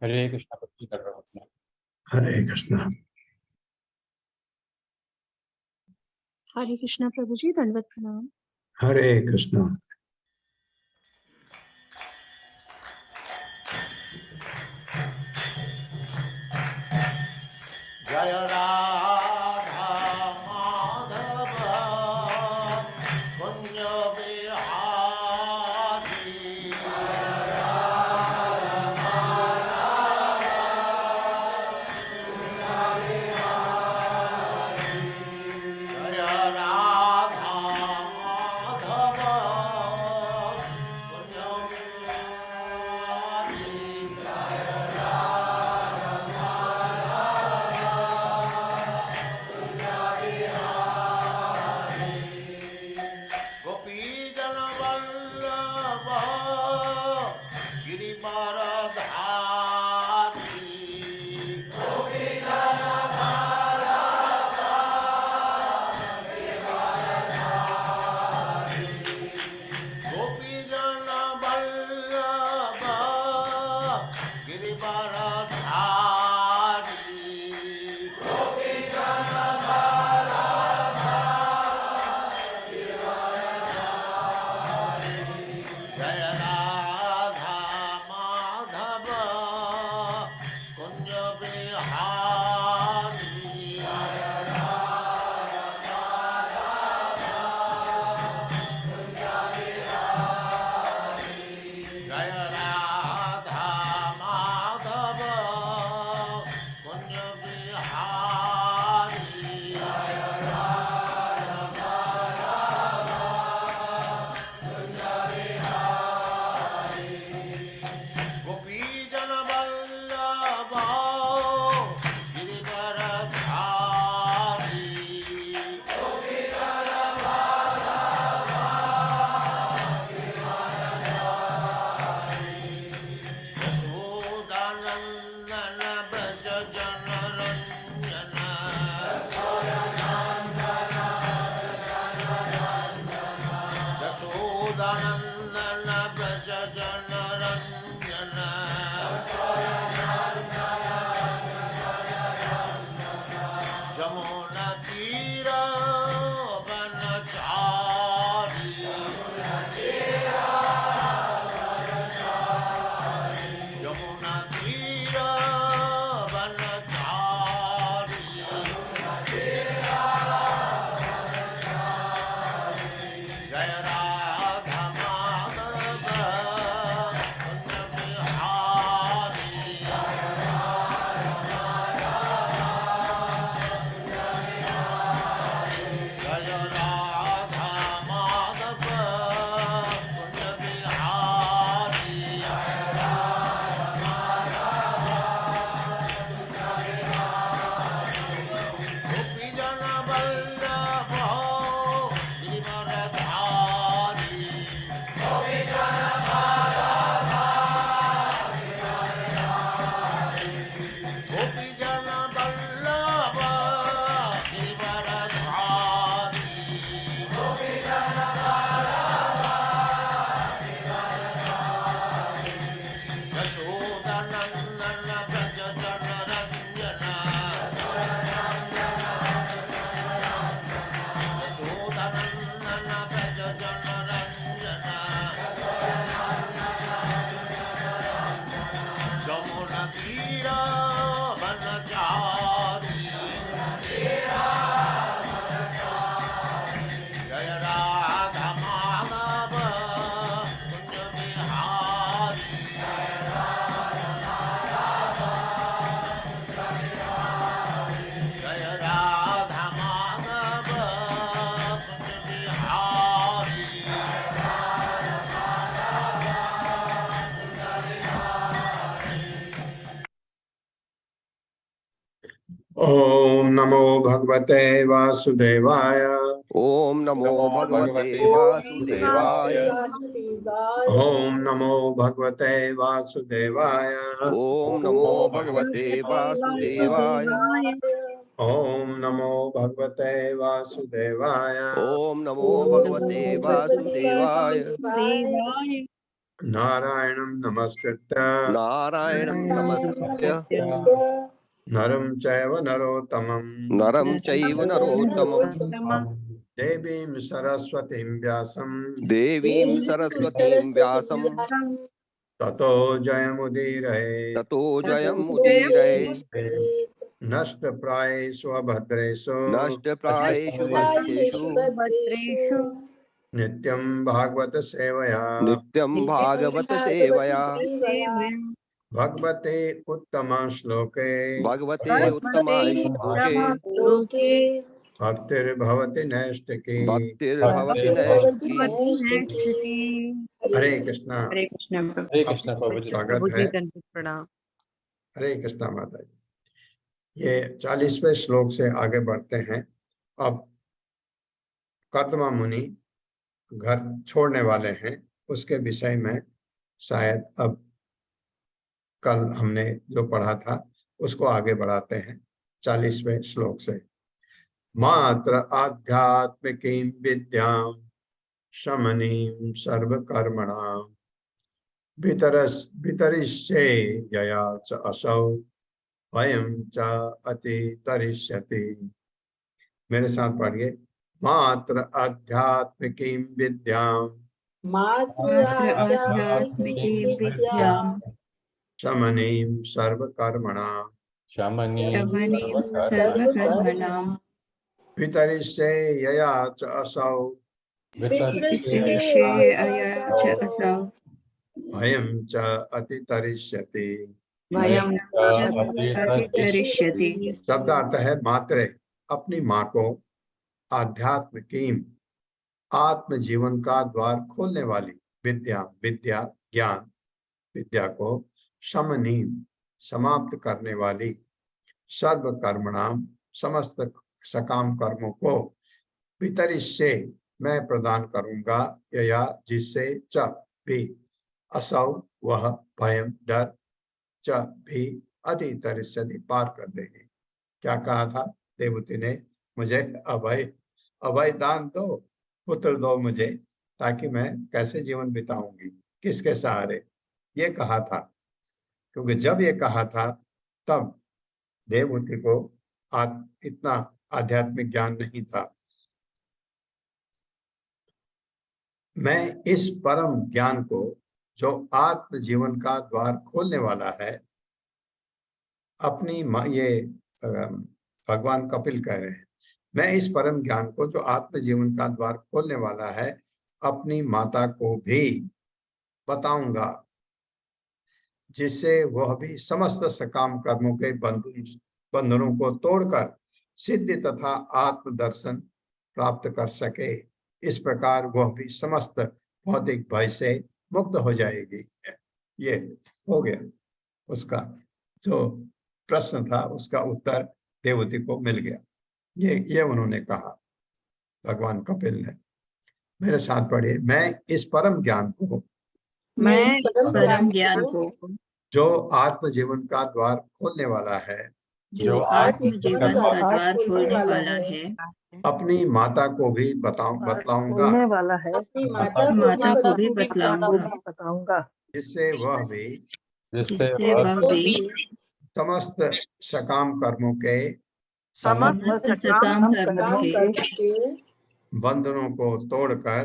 हरे कृष्णा भक्ति कर रहा हूँ। हरे कृष्णा। हरे कृष्णा प्रभु जी, दंडवत प्रणाम। हरे कृष्णा। जय राधा माधव कुंज बिहारी। जय राधा माधव कुंज बिहारी। गोपी जन वल्लभ गिरिवरधारी। गोपी जन वल्लभ गिरिवरधारी। जय राधा माधव कुंज बिहारी। जय राधा माधव कुंज बिहारी। गोपी जन वल्लभ गिरिवरधारी। यशोदानंदन व्रज जनरंजन। यशोदानंदन व्रज जनरंजन। जमुना तीर वनचारी। यमुना तीर वनचारी। जय राधा माधव कुंज बिहारी। जय राधा माधव कुंज बिहारी। गोपी जन वल्लभ गिरिवरधारी। गोपी जन वल्लभ गिरिवरधारी। यशोदानंदन व्रज जनरंजन। यशोदानंदन व्रज जनरंजन। जमुना तीर वनचारी। जय राधा माधव कुंज बिहारी। जय राधा माधव कुंज बिहारी। ओम नमो भगवते वासुदेवाय। ओम नमो भगवते वासुदेवाय। ओम नमो भगवते वासुदेवाय। ओम नमो भगवते वासुदेवाय। ओम नमो भगवते वासुदेवाय। ओम नमो भगवते वासुदेवाय। नारायणं नमस्कृत्य नारायणं नमस्कृत्य नरं चैव नरोत्तमं नरं चैव नरोत्तमं देवीं सरस्वतीं व्यासं देवीं सरस्वतीं व्यासं ततो जयमुदीरये ततो जयमुदीरये नष्टप्रायेषु भद्रेषु नष्टप्रायेषु भद्रेषु नित्यं भागवत सेवया नित्यं भागवत सेवया भगवते उत्तम श्लोके भगवते उत्तमश्लोके भक्तिर्भवति नैष्टिकी। भक्तिर्भवति नैष्ठिकी। हरे कृष्णा। हरे कृष्ण हरे कृष्ण प्रभु जी। स्वागत है। हरे कृष्णा माता जी। ये 40वें श्लोक से आगे बढ़ते हैं। अब कर्दमा मुनि घर छोड़ने वाले हैं, उसके विषय में शायद अब कल हमने जो पढ़ा था उसको आगे बढ़ाते हैं 40वें श्लोक से। मात्र आध्यात्मिकीं विद्यां शमनीं सर्वकर्मणां वितरिष्ये यया च असौ भयं च अतितरिष्यति। मेरे साथ पढ़िए। मात्र आध्यात्मिकीं विद्यां शमनीं सर्वकर्मणां वितरिष्ये यया च असौ भयं च अतितरिष्यति। शब्दार्थ है मात्रे अपनी माँ को आध्यात्म कीम आत्म जीवन का द्वार खोलने वाली विद्या ज्ञान विद्या को शमनीम समाप्त करने वाली सर्व कर्मणाम समस्त सकाम कर्मों को वितरिष्ये मैं प्रदान करूंगा या जिससे च भी असौ वह भयम डर च भी अतितरिष्यति पार कर देंगे। क्या कहा था देवती ने? मुझे अभय दान दो, पुत्र दो मुझे, ताकि मैं कैसे जीवन बिताऊंगी, किसके सहारे, ये कहा था। क्योंकि जब ये कहा था तब देवहूति को इतना आध्यात्मिक ज्ञान नहीं था। मैं इस परम ज्ञान को जो आत्म जीवन का द्वार खोलने वाला है अपनी ये भगवान कपिल कह रहे हैं, मैं इस परम ज्ञान को जो आत्म जीवन का द्वार खोलने वाला है अपनी माता को भी बताऊंगा, जिससे वह भी समस्त सकाम कर्मों के बंधनों को तोड़कर सिद्धि तथा आत्म दर्शन प्राप्त कर सके। इस प्रकार वह भी समस्त भौतिक भय से मुक्त हो जाएगी। ये हो गया, उसका जो प्रश्न था उसका उत्तर देवहूति को मिल गया। ये उन्होंने कहा भगवान कपिल ने। मेरे साथ पढ़िए। मैं इस परम ज्ञान को जो आत्म जीवन का द्वार खोलने वाला है अपनी माता को भी बतलाऊंगा, जिससे वह भी समस्त सकाम कर्मों के बंधनों को तोड़कर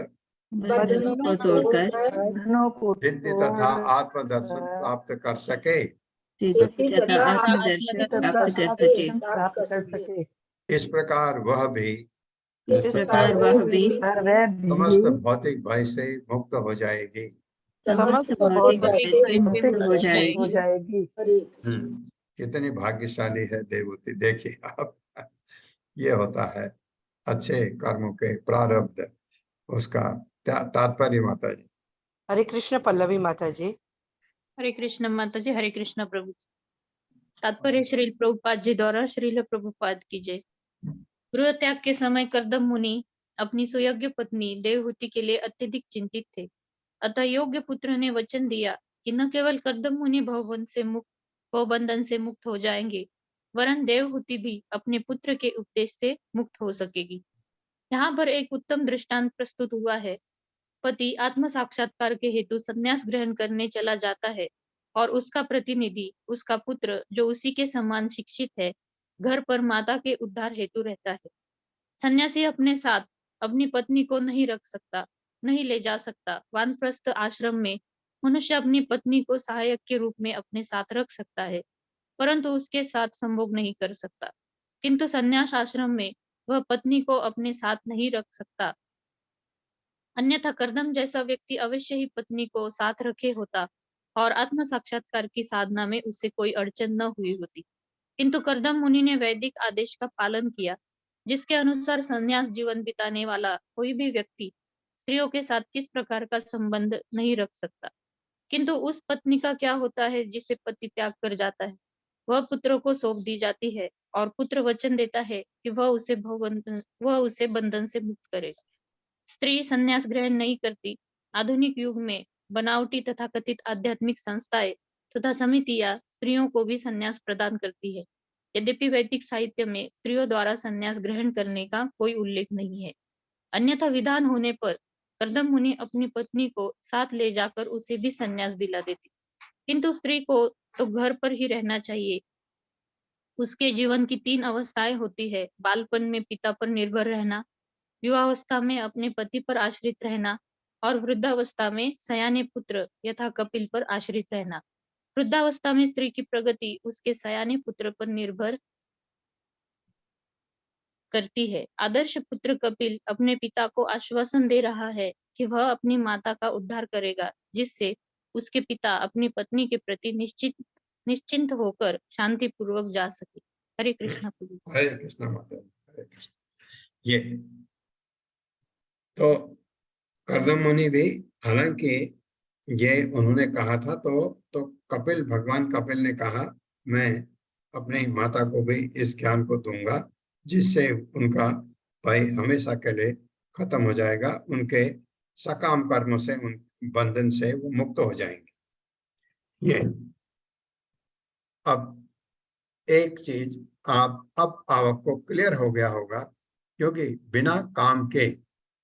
सिद्धि तथा आत्मदर्शन प्राप्त कर सके। इस प्रकार वह भी समस्त भौतिक भय से मुक्त हो जाएगी। कितनी भाग्यशाली है देवहूति। देखिए आप, ये होता है अच्छे कर्मों के प्रारब्ध, उसका तात्पर्य। माता जी हरे कृष्ण। पल्लवी माता जी। हरे कृष्ण माता जी। हरे कृष्ण प्रभु जी। तात्पर्य श्रील प्रभुपाद जी द्वारा। श्रील प्रभुपाद की जय। गृह त्याग के समय कर्दम मुनि अपनी सुयोग्य पत्नी देवहूति के लिए अत्यधिक चिंतित थे। अतः योग्य पुत्र ने वचन दिया कि न केवल कर्दम मुनि भवबंधन से मुक्त हो जाएंगे, वरन देवहूति भी अपने पुत्र के उपदेश से मुक्त हो सकेगी। यहाँ पर एक उत्तम दृष्टांत प्रस्तुत हुआ है पति आत्म साक्षात्कार के हेतु संन्यास ग्रहण करने चला जाता है और उसका प्रतिनिधि, उसका पुत्र जो उसी के समान शिक्षित है, घर पर माता के उद्धार हेतु रहता है। सन्यासी अपने साथ अपनी पत्नी को नहीं रख सकता, नहीं ले जा सकता। वानप्रस्थ आश्रम में मनुष्य अपनी पत्नी को सहायक के रूप में अपने साथ रख सकता है, परंतु उसके साथ संभोग नहीं कर सकता। किंतु संन्यास आश्रम में वह पत्नी को अपने साथ नहीं रख सकता। अन्यथा कर्दम जैसा व्यक्ति अवश्य ही पत्नी को साथ रखे होता और आत्म साक्षात्कार की साधना में उससे कोई अड़चन न हुई होती। किंतु कर्दम मुनि ने वैदिक आदेश का पालन किया, जिसके अनुसार संन्यास जीवन बिताने वाला कोई भी व्यक्ति स्त्रियों के साथ किस प्रकार का संबंध नहीं रख सकता। किंतु उस पत्नी का क्या होता है जिसे पति त्याग कर जाता है? वह पुत्रों को सौंप दी जाती है और पुत्र वचन देता है कि वह उसे बंधन से मुक्त करेगा। स्त्री संन्यास ग्रहण नहीं करती। आधुनिक युग में बनावटी तथा कथित आध्यात्मिक संस्थाएं तथा समितियां स्त्रियों को भी संन्यास प्रदान करती है। यद्यपि वैदिक साहित्य में स्त्रियों द्वारा संन्यास ग्रहण करने का कोई उल्लेख नहीं है। अन्यथा विधान होने पर कर्दम मुनि अपनी पत्नी को साथ ले जाकर उसे भी संन्यास दिला देती। किंतु स्त्री को तो घर पर ही रहना चाहिए। उसके जीवन की 3 अवस्थाएं होती है: बालपन में पिता पर निर्भर रहना, युवावस्था में अपने पति पर आश्रित रहना और वृद्धावस्था में सयाने पुत्र यथा कपिल पर आश्रित रहना। वृद्धावस्था में स्त्री की प्रगति उसके सयाने पुत्र पर निर्भर करती है। आदर्श पुत्र कपिल अपने पिता को आश्वासन दे रहा है कि वह अपनी माता का उद्धार करेगा, जिससे उसके पिता अपनी पत्नी के प्रति निश्चिंत होकर शांति पूर्वक जा सके। हरे कृष्णा प्रभु। हरे कृष्णा माता, हरे कृष्ण। ये तो कर्दम मुनि भी, हालांकि ये उन्होंने कहा था तो कपिल, भगवान कपिल ने कहा मैं अपनी माता को भी इस ज्ञान को दूंगा, जिससे उनका भय हमेशा के लिए खत्म हो जाएगा, उनके सकाम कर्मों से, उन बंधन से वो मुक्त हो जाएंगे। ये अब एक चीज अब आपको क्लियर हो गया होगा, क्योंकि बिना काम के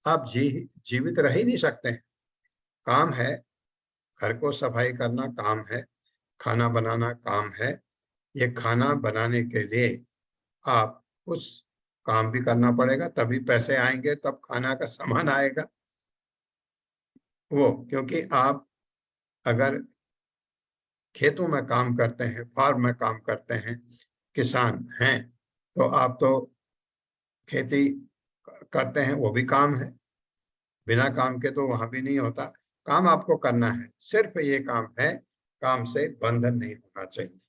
आप जीवित रह ही नहीं सकते हैं। काम है, घर को सफाई करना काम है, खाना बनाना काम है। ये खाना बनाने के लिए आप कुछ काम भी करना पड़ेगा, तभी पैसे आएंगे, तब खाना का सामान आएगा। वो क्योंकि आप अगर खेतों में काम करते हैं, फार्म में काम करते हैं, किसान हैं, तो आप तो खेती करते हैं, वो भी काम है। बिना काम के तो वहां भी नहीं होता। काम आपको करना है, सिर्फ ये काम है, काम से बंधन नहीं होना चाहिए।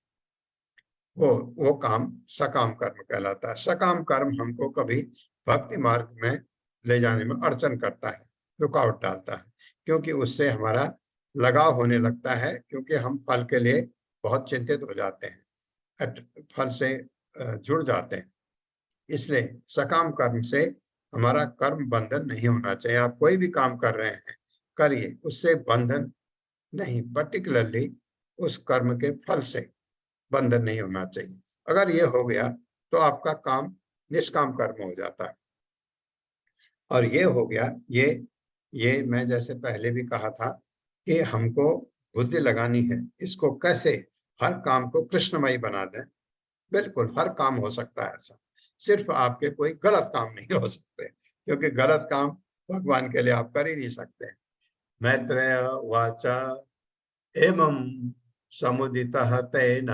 वो काम सकाम कर्म कहलाता है। सकाम कर्म हमको कभी भक्ति मार्ग में ले जाने में अड़चन करता है, रुकावट डालता है, क्योंकि उससे हमारा लगाव होने लगता है, क्योंकि हम फल के लिए बहुत चिंतित हो जाते हैं, फल से जुड़ जाते हैं। इसलिए सकाम कर्म से हमारा कर्म बंधन नहीं होना चाहिए। आप कोई भी काम कर रहे हैं, करिए, उससे बंधन नहीं, पर्टिकुलरली उस कर्म के फल से बंधन नहीं होना चाहिए। अगर ये हो गया तो आपका काम निष्काम कर्म हो जाता है। और ये हो गया, ये मैं जैसे पहले भी कहा था कि हमको बुद्धि लगानी है, इसको कैसे हर काम को कृष्णमयी बना दें। बिल्कुल हर काम हो सकता है ऐसा, सिर्फ आपके कोई गलत काम नहीं हो सकते, क्योंकि गलत काम भगवान के लिए आप कर ही नहीं सकते। मैत्रेय वाचा एवं समुदितः तेन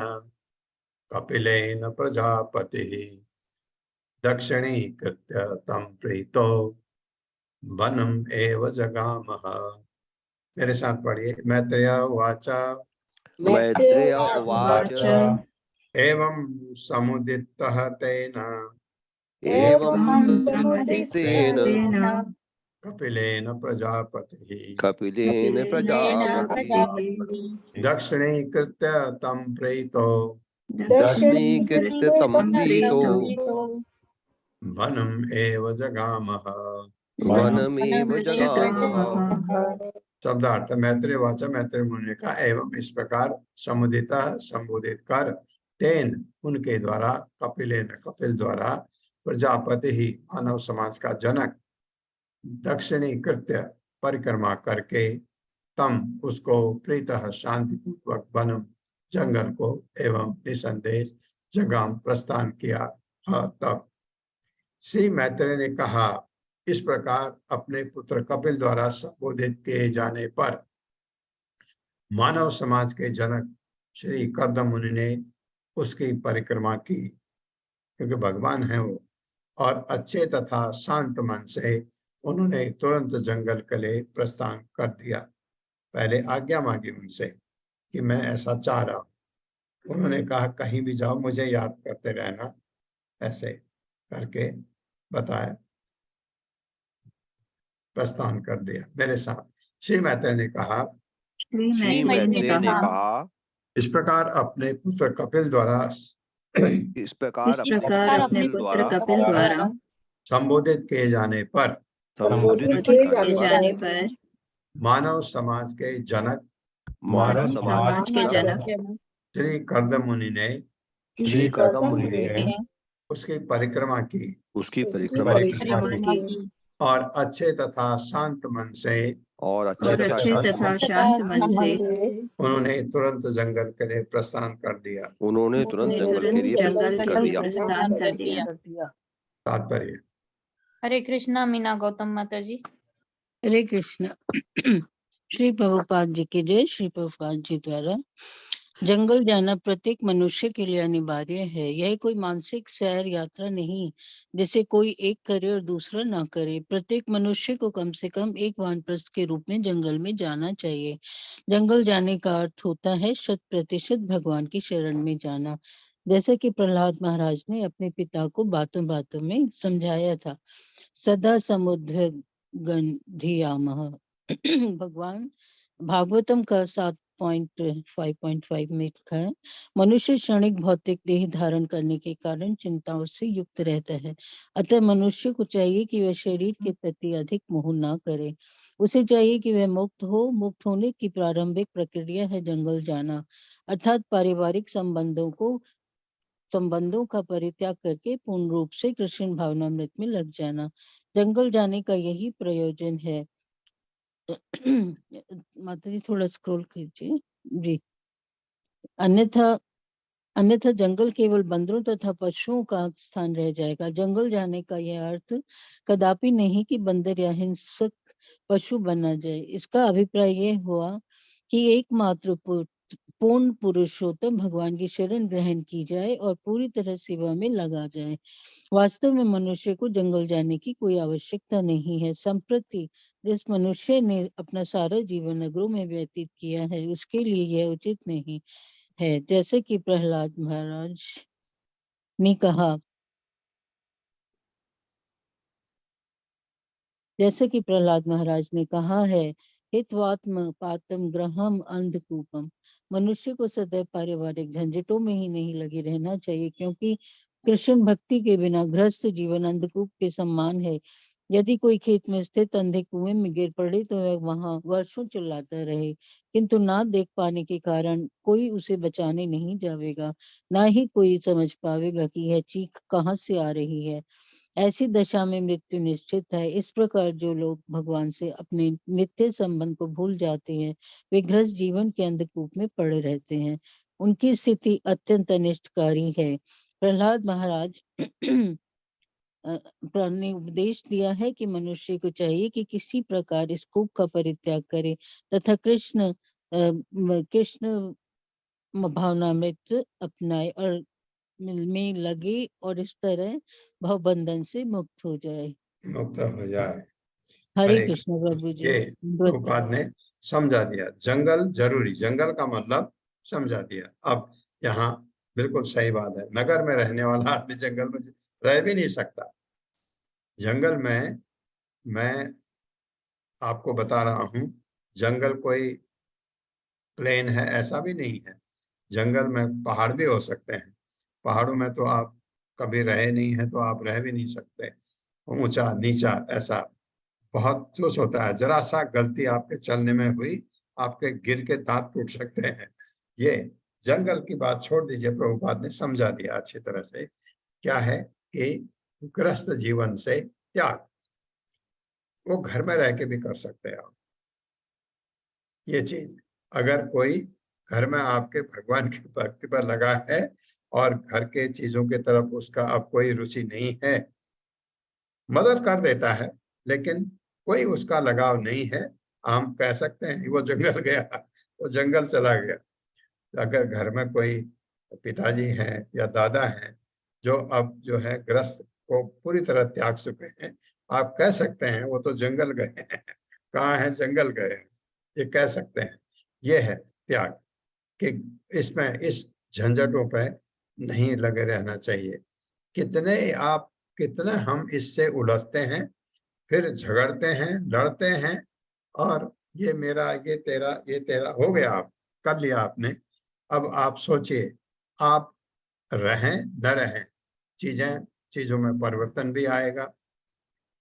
कपिलेन प्रजापतिः दक्षिणीकृत्य तं प्रीतो वनम एव जगामः। मेरे साथ पढ़िए। मैत्रेय वाचा मैत्रेय उवाच एवं समुदितः तेन एवं समुदितेन कपिलेन प्रजापतिः कपिलेन प्रजापतिः दक्षिणीकृत्य तं प्रीतो दक्षिणीकृत्य तं प्रीतो वनम एव जगामः। वनमेव जगामः। शब्दार्थ मैत्रेय वाचा, मैत्रेय मुनि का एवं इस प्रकार समुदिता, संबोधित कर, तेन उनके द्वारा, कपिलेन कपिल द्वारा, प्रजापति ही मानव समाज का जनक, दक्षिणी कृत्य परिक्रमा करके तम उसको प्रीतः शांतिपूर्वक वनम जंगल को एवं निसंदेश जगाम प्रस्थान किया। तब श्री मैत्रेय ने कहा, इस प्रकार अपने पुत्र कपिल द्वारा संबोधित किए जाने पर मानव समाज के जनक श्री कर्दम मुनि ने उसकी परिक्रमा की, क्योंकि भगवान है वो, और अच्छे तथा शांत मन से उन्होंने तुरंत जंगल के लिए प्रस्थान कर दिया। पहले आज्ञा मांगी उनसे कि मैं ऐसा चाह रहा हूं। उन्होंने कहा कहीं भी जाओ मुझे याद करते रहना, ऐसे करके बताया, प्रस्थान कर दिया मेरे साथ। श्री मैत्रेय ने कहा, श्री मैत्रेय ने कहा, इस प्रकार अपने पुत्र कपिल द्वारा इस प्रकार अपने पुत्र कपिल द्वारा संबोधित किए जाने पर संबोधित किए जाने पर मानव समाज के जनक मानव समाज के जनक श्री कर्दम मुनि ने उसकी परिक्रमा की, और अच्छे तथा शांत मन से उन्होंने तुरंत जंगल के लिए प्रस्थान कर दिया। तात्पर्य। हरे कृष्णा। मीना गौतम माता जी। हरे कृष्ण। श्री प्रभुपाद जी की जय। श्री प्रभुपाद जी द्वारा जंगल जाना प्रत्येक मनुष्य के लिए अनिवार्य है। यह कोई मानसिक सैर यात्रा नहीं जिसे कोई एक करे और दूसरा ना करे। प्रत्येक मनुष्य को कम से कम एक वानप्रस्थ के रूप में जंगल में जाना चाहिए। जंगल जाने का अर्थ होता है 100% भगवान की शरण में जाना। जैसे कि प्रहलाद महाराज ने अपने पिता को बातों बातों में समझाया था, सदा समुद्र गंधियामः। भगवान भागवतम का 7.5.5 में लिखा है, मनुष्य क्षणिक भौतिक देह धारण करने के कारण चिंताओं से युक्त रहता है। अतः मनुष्य को चाहिए कि वह शरीर के प्रति अधिक मोह न करे। उसे चाहिए कि वह मुक्त हो। मुक्त होने की प्रारंभिक प्रक्रिया है जंगल जाना, अर्थात पारिवारिक संबंधों का परित्याग करके पूर्ण रूप से कृष्ण भावनामृत में लग जाना। जंगल जाने का यही प्रयोजन है। माता जी थोड़ा स्क्रॉल कीजिए जी। अन्यथा जंगल केवल बंदरों तथा पशुओं का स्थान रह जाएगा। जंगल जाने का यह अर्थ कदापि नहीं कि बंदर या हिंसक पशु बना जाए। इसका अभिप्राय यह हुआ कि एकमात्र पूर्ण पुरुषोत्तम भगवान की शरण ग्रहण की जाए और पूरी तरह सेवा में लगा जाए। वास्तव में मनुष्य को जंगल जाने की कोई आवश्यकता नहीं है। संप्रति जिस मनुष्य ने अपना सारा जीवन नगरों में व्यतीत किया है उसके लिए यह उचित नहीं है। जैसे कि प्रहलाद महाराज ने कहा, है हित्वात्म पातम ग्रहम अंधकूपम। मनुष्य को सदैव पारिवारिक झंझटों में ही नहीं लगे रहना चाहिए, क्योंकि कृष्ण भक्ति के बिना गृहस्थ जीवन अंधकूप के समान है। यदि कोई खेत में स्थित अंधे कुएं में गिर पड़े तो वह वहां वर्षों चिल्लाता रहे, किंतु ना देख पाने के कारण कोई उसे बचाने नहीं जाएगा, ना ही कोई समझ पाएगा कि यह चीख कहाँ से आ रही है। ऐसी दशा में मृत्यु निश्चित है। इस प्रकार जो लोग भगवान से अपने नित्य संबंध को भूल जाते हैं वे गृहस्थ जीवन के अंधकूप में पड़े रहते हैं। उनकी स्थिति अत्यंत अनिष्टकारी है। प्रहलाद महाराज ने उपदेश दिया है कि मनुष्य को चाहिए कि किसी प्रकार इस कूप का परित्याग करे तथा कृष्ण भावनामृत अपनाए और में लगे और इस तरह भवबंधन से मुक्त हो जाए। हरे कृष्ण प्रभु जी। ये प्रभुपाद ने समझा दिया, जंगल जरूरी, जंगल का मतलब समझा दिया। अब यहाँ बिल्कुल सही बात है, नगर में रहने वाला आदमी जंगल में रह भी नहीं सकता। जंगल में मैं आपको बता रहा हूँ, जंगल कोई प्लेन है ऐसा भी नहीं है। जंगल में पहाड़ भी हो सकते हैं। पहाड़ों में तो आप कभी रहे नहीं है तो आप रह भी नहीं सकते। ऊंचा नीचा ऐसा बहुत कुछ होता है। जरा सा गलती आपके चलने में हुई, आपके गिर के दांत टूट सकते हैं। ये जंगल की बात छोड़ दीजिए, प्रभुपाद ने समझा दिया अच्छी तरह से। क्या है कि गृहस्थ जीवन से त्याग, वो घर में रह के भी कर सकते हैं आप, ये चीज अगर कोई घर में आपके भगवान की भक्ति पर लगा है और घर के चीजों की तरफ उसका अब कोई रुचि नहीं है, मदद कर देता है लेकिन कोई उसका लगाव नहीं है, हम कह सकते हैं वो जंगल गया, वो जंगल चला गया। अगर घर में कोई पिताजी हैं या दादा हैं जो अब जो है गृहस्थ को पूरी तरह त्याग चुके हैं, आप कह सकते हैं वो तो जंगल गए हैं। कहाँ है? जंगल गए हैं, ये कह सकते हैं। ये है त्याग कि इसमें इस झंझटों पे नहीं लगे रहना चाहिए। कितने हम इससे उलझते हैं, फिर झगड़ते हैं, लड़ते हैं, और ये मेरा, ये तेरा हो गया, आप कर लिया आपने। अब आप सोचिए, आप रहें न रहें, चीजों में परिवर्तन भी आएगा।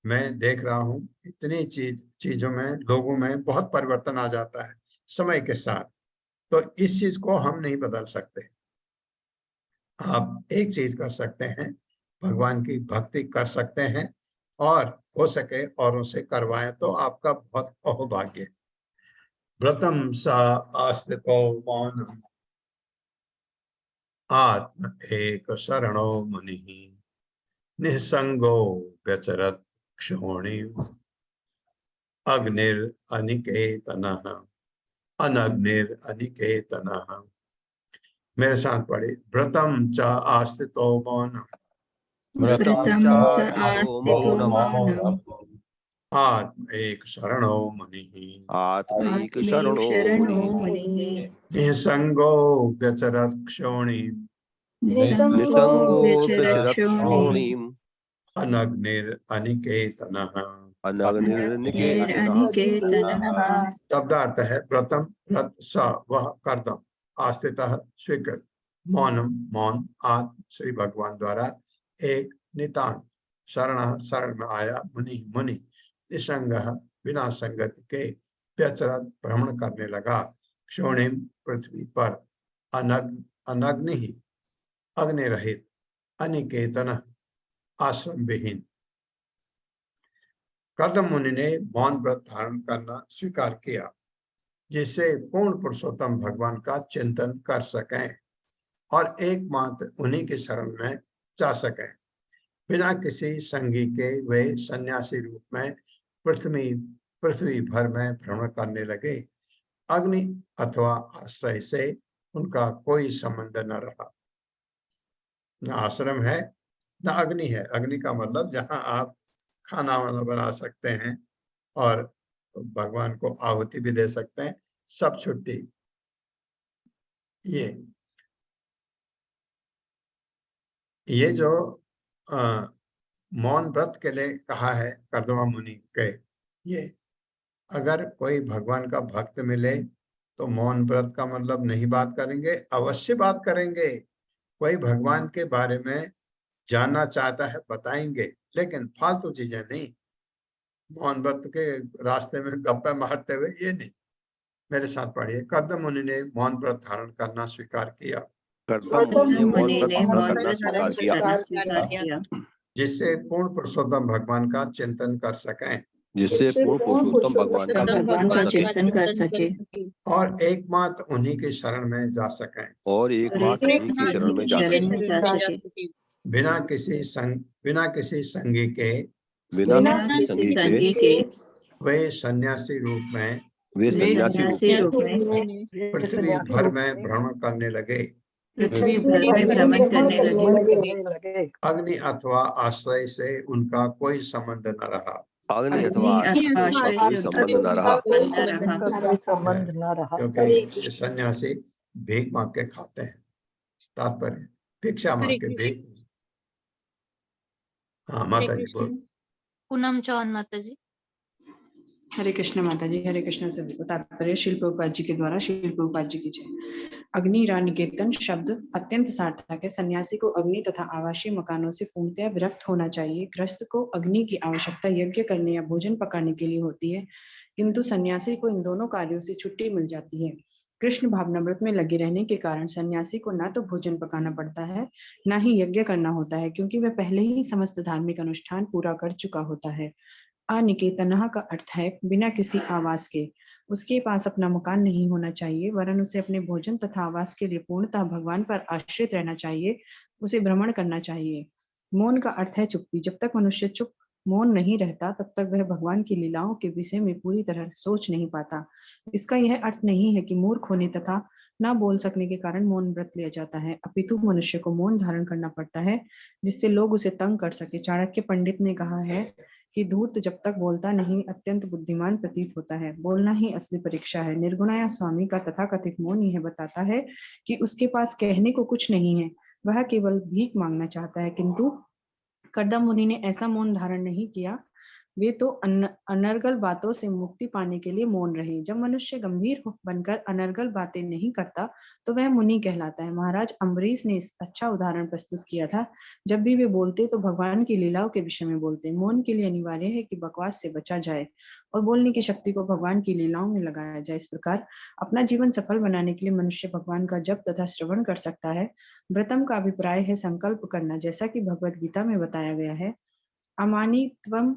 मैं देख रहा हूं इतनी चीजों में, लोगों में बहुत परिवर्तन आ जाता है समय के साथ, तो इस चीज को हम नहीं बदल सकते। आप एक चीज कर सकते हैं, भगवान की भक्ति कर सकते हैं, और हो सके औरों से करवाएं तो आपका बहुत अहोभाग्य है। व्रतम सा आस्तिको मौनम आत्म एक शरणो मुनिः निसंगो व्यचरत क्षोणी अग्निर अनिकेतनः अनग्निर अनिकेतनः। मेरे साथ पढ़े, व्रतम च आस्तितो मौनम व्रतं च आस्तिको मौनम् आत्म एक शरणो मुनिः आत्मैक शरणो मुनिः निसंगो व्यचरत क्षोणी निसंगो व्यचरत् क्षोणीम् अनग्निर अनिकेतनः। अनग्निर्निकेतनः। शब्दार्थ है व्रतम, व्रत स वह कर्तम, आस्थितः स्वीकृत, मौनम मौन, आत्म श्री भगवान द्वारा, एक नितांत, शरण शरण में आया, मुनि मुनि, निसंग बिना संगति के, व्यचरत भ्रमण करने लगा, क्षोणिम पृथ्वी पर, अनग्नि ही अग्नि रहित, अनिकेतन आश्रम विहीन। कर्दम मुनि ने मौन व्रत धारण करना स्वीकार किया जिससे पूर्ण पुरुषोत्तम भगवान का चिंतन कर सकें और एकमात्र उन्हीं के शरण में जा सकें। बिना किसी संगी के वे सन्यासी रूप में पृथ्वी भर में भ्रमण करने लगे। अग्नि अथवा आश्रय से उनका कोई संबंध न रहा। न आश्रम है न अग्नि है। अग्नि का मतलब जहां आप खाना वाना बना सकते हैं और भगवान को आहुति भी दे सकते हैं, सब छुट्टी। ये जो मौन व्रत के लिए कहा है कर्दमा मुनि के, ये अगर कोई भगवान का भक्त मिले तो मौन व्रत का मतलब नहीं बात करेंगे, अवश्य बात करेंगे। कोई भगवान के बारे में जानना चाहता है बताएंगे, लेकिन फालतू चीजें नहीं। मौन व्रत के रास्ते में गप्पे मारते हुए ये नहीं। मेरे साथ पढ़िए, कर्दम मुनि ने मौन व्रत धारण करना स्वीकार किया कर्दम मुनि ने मौन व्रत धारण करना स्वीकार किया जिससे पूर्ण पुरुषोत्तम भगवान का चिंतन कर सकें, जिससे पूर्ण पुरुषोत्तम भगवान का चिंतन कर सके और एकमात्र उन्हीं के शरण में जा सकें और एकमात्र उन्हीं की शरण में जा सके बिना किसी संगी के वे सन्यासी रूप में पृथ्वी भर में भ्रमण करने लगे। अग्नि अथवा आश्रय से उनका कोई संबंध न रहा। अग्नि अथवा आश्रय से संबंध न रहा क्योंकि सन्यासी भीख मांग के खाते हैं। तात्पर्य भिक्षा मांग के भीख। हाँ माता जी बोल। पूनम चौहान माता जी। हरे कृष्ण माता जी। हरे कृष्ण सभी को। तात्पर्य श्रील प्रभुपाद जी के द्वारा। श्रील प्रभुपाद जी की जय। अग्निरानिकेतन शब्द अत्यंत सार्थक है। सन्यासी को अग्नि तथा आवासीय मकानों से पूर्णतया विरक्त होना चाहिए। गृहस्थ को अग्नि की आवश्यकता यज्ञ करने या भोजन पकाने के लिए होती है, किंतु सन्यासी को इन दोनों कार्यों से छुट्टी मिल जाती है। कृष्ण भावनामृत में लगे रहने के कारण सन्यासी को न तो भोजन पकाना पड़ता है, न ही यज्ञ करना होता है, क्योंकि वह पहले ही समस्त धार्मिक अनुष्ठान पूरा कर चुका होता है। अनिकेतनः का अर्थ है बिना किसी आवास के। उसके पास अपना मकान नहीं होना चाहिए, वरन उसे अपने भोजन तथा आवास के लिए पूर्णतः भगवान पर आश्रित रहना चाहिए, उसे भ्रमण करना चाहिए। मौन का अर्थ है चुप्पी। जब तक मनुष्य चुप मौन नहीं रहता, तब तक वह भगवान की लीलाओं के विषय में पूरी तरह सोच नहीं पाता। इसका यह अर्थ नहीं है कि मूर्ख होने तथा न बोल सकने के कारण मौन व्रत लिया जाता है, अपितु मनुष्य को मौन धारण करना पड़ता है, जिससे लोग उसे तंग कर सके। चाणक्य पंडित ने कहा है कि धूर्त जब तक बोलता नहीं, अत्यंत बुद्धिमान प्रतीत होता है। बोलना ही असली परीक्षा है। निर्गुणाया स्वामी का तथाकथित मौन यह बताता है कि उसके पास कहने को कुछ नहीं है, वह केवल भीख मांगना चाहता है। किंतु कर्दम मुनि ने ऐसा मौन धारण नहीं किया, वे तो अनर्गल बातों से मुक्ति पाने के लिए मौन रहे। जब मनुष्य गंभीर बनकर अनर्गल बातें नहीं करता, तो वह मुनि कहलाता है। महाराज अम्बरीश ने अच्छा उदाहरण प्रस्तुत किया था। जब भी वे बोलते तो भगवान की लीलाओं के विषय में बोलते। मौन के लिए अनिवार्य है कि बकवास से बचा जाए और बोलने की शक्ति को भगवान की लीलाओं में लगाया जाए। इस प्रकार अपना जीवन सफल बनाने के लिए मनुष्य भगवान का जप तथा श्रवण कर सकता है। व्रतम का अभिप्राय है संकल्प करना, जैसा कि भगवत गीता में बताया गया है। अमानित्वम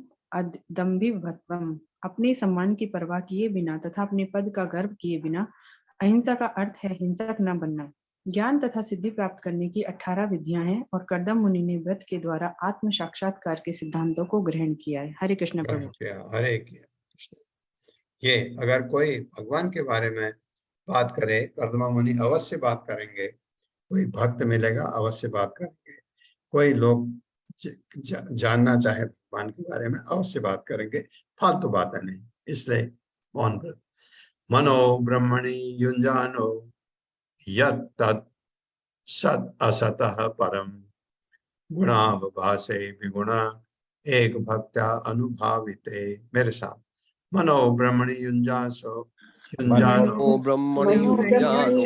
दम्भिवत्वम, अपने सम्मान की परवाह किए बिना तथा अपने पद का गर्व किए बिना। अहिंसा का अर्थ है हिंसक न बनना। ज्ञान तथा सिद्धि प्राप्त करने की 18 विधियां हैं और कर्दम मुनि ने व्रत के द्वारा आत्म साक्षात्कार के सिद्धांतों को ग्रहण किया है। हरे कृष्ण प्रभु। हरे कृष्ण। ये अगर कोई भगवान के बारे में बात करे, कर्दम मुनि अवश्य बात करेंगे। कोई भक्त मिलेगा अवश्य बात करेंगे। कोई लोग जानना चाहे भगवान के बारे में अवश्य बात करेंगे, फालतू बातें नहीं। इसलिए मौन व्रत। मनो ब्रह्मणि युञ्जानो यत् तत् सत् असतः परम गुणावभासे विगुणा एक भक्त्या अनुभाविते। मेरे साथ, मनो ब्रह्मणि युञ्जासो युञ्जानो मनो ब्रह्मणि युञ्जानो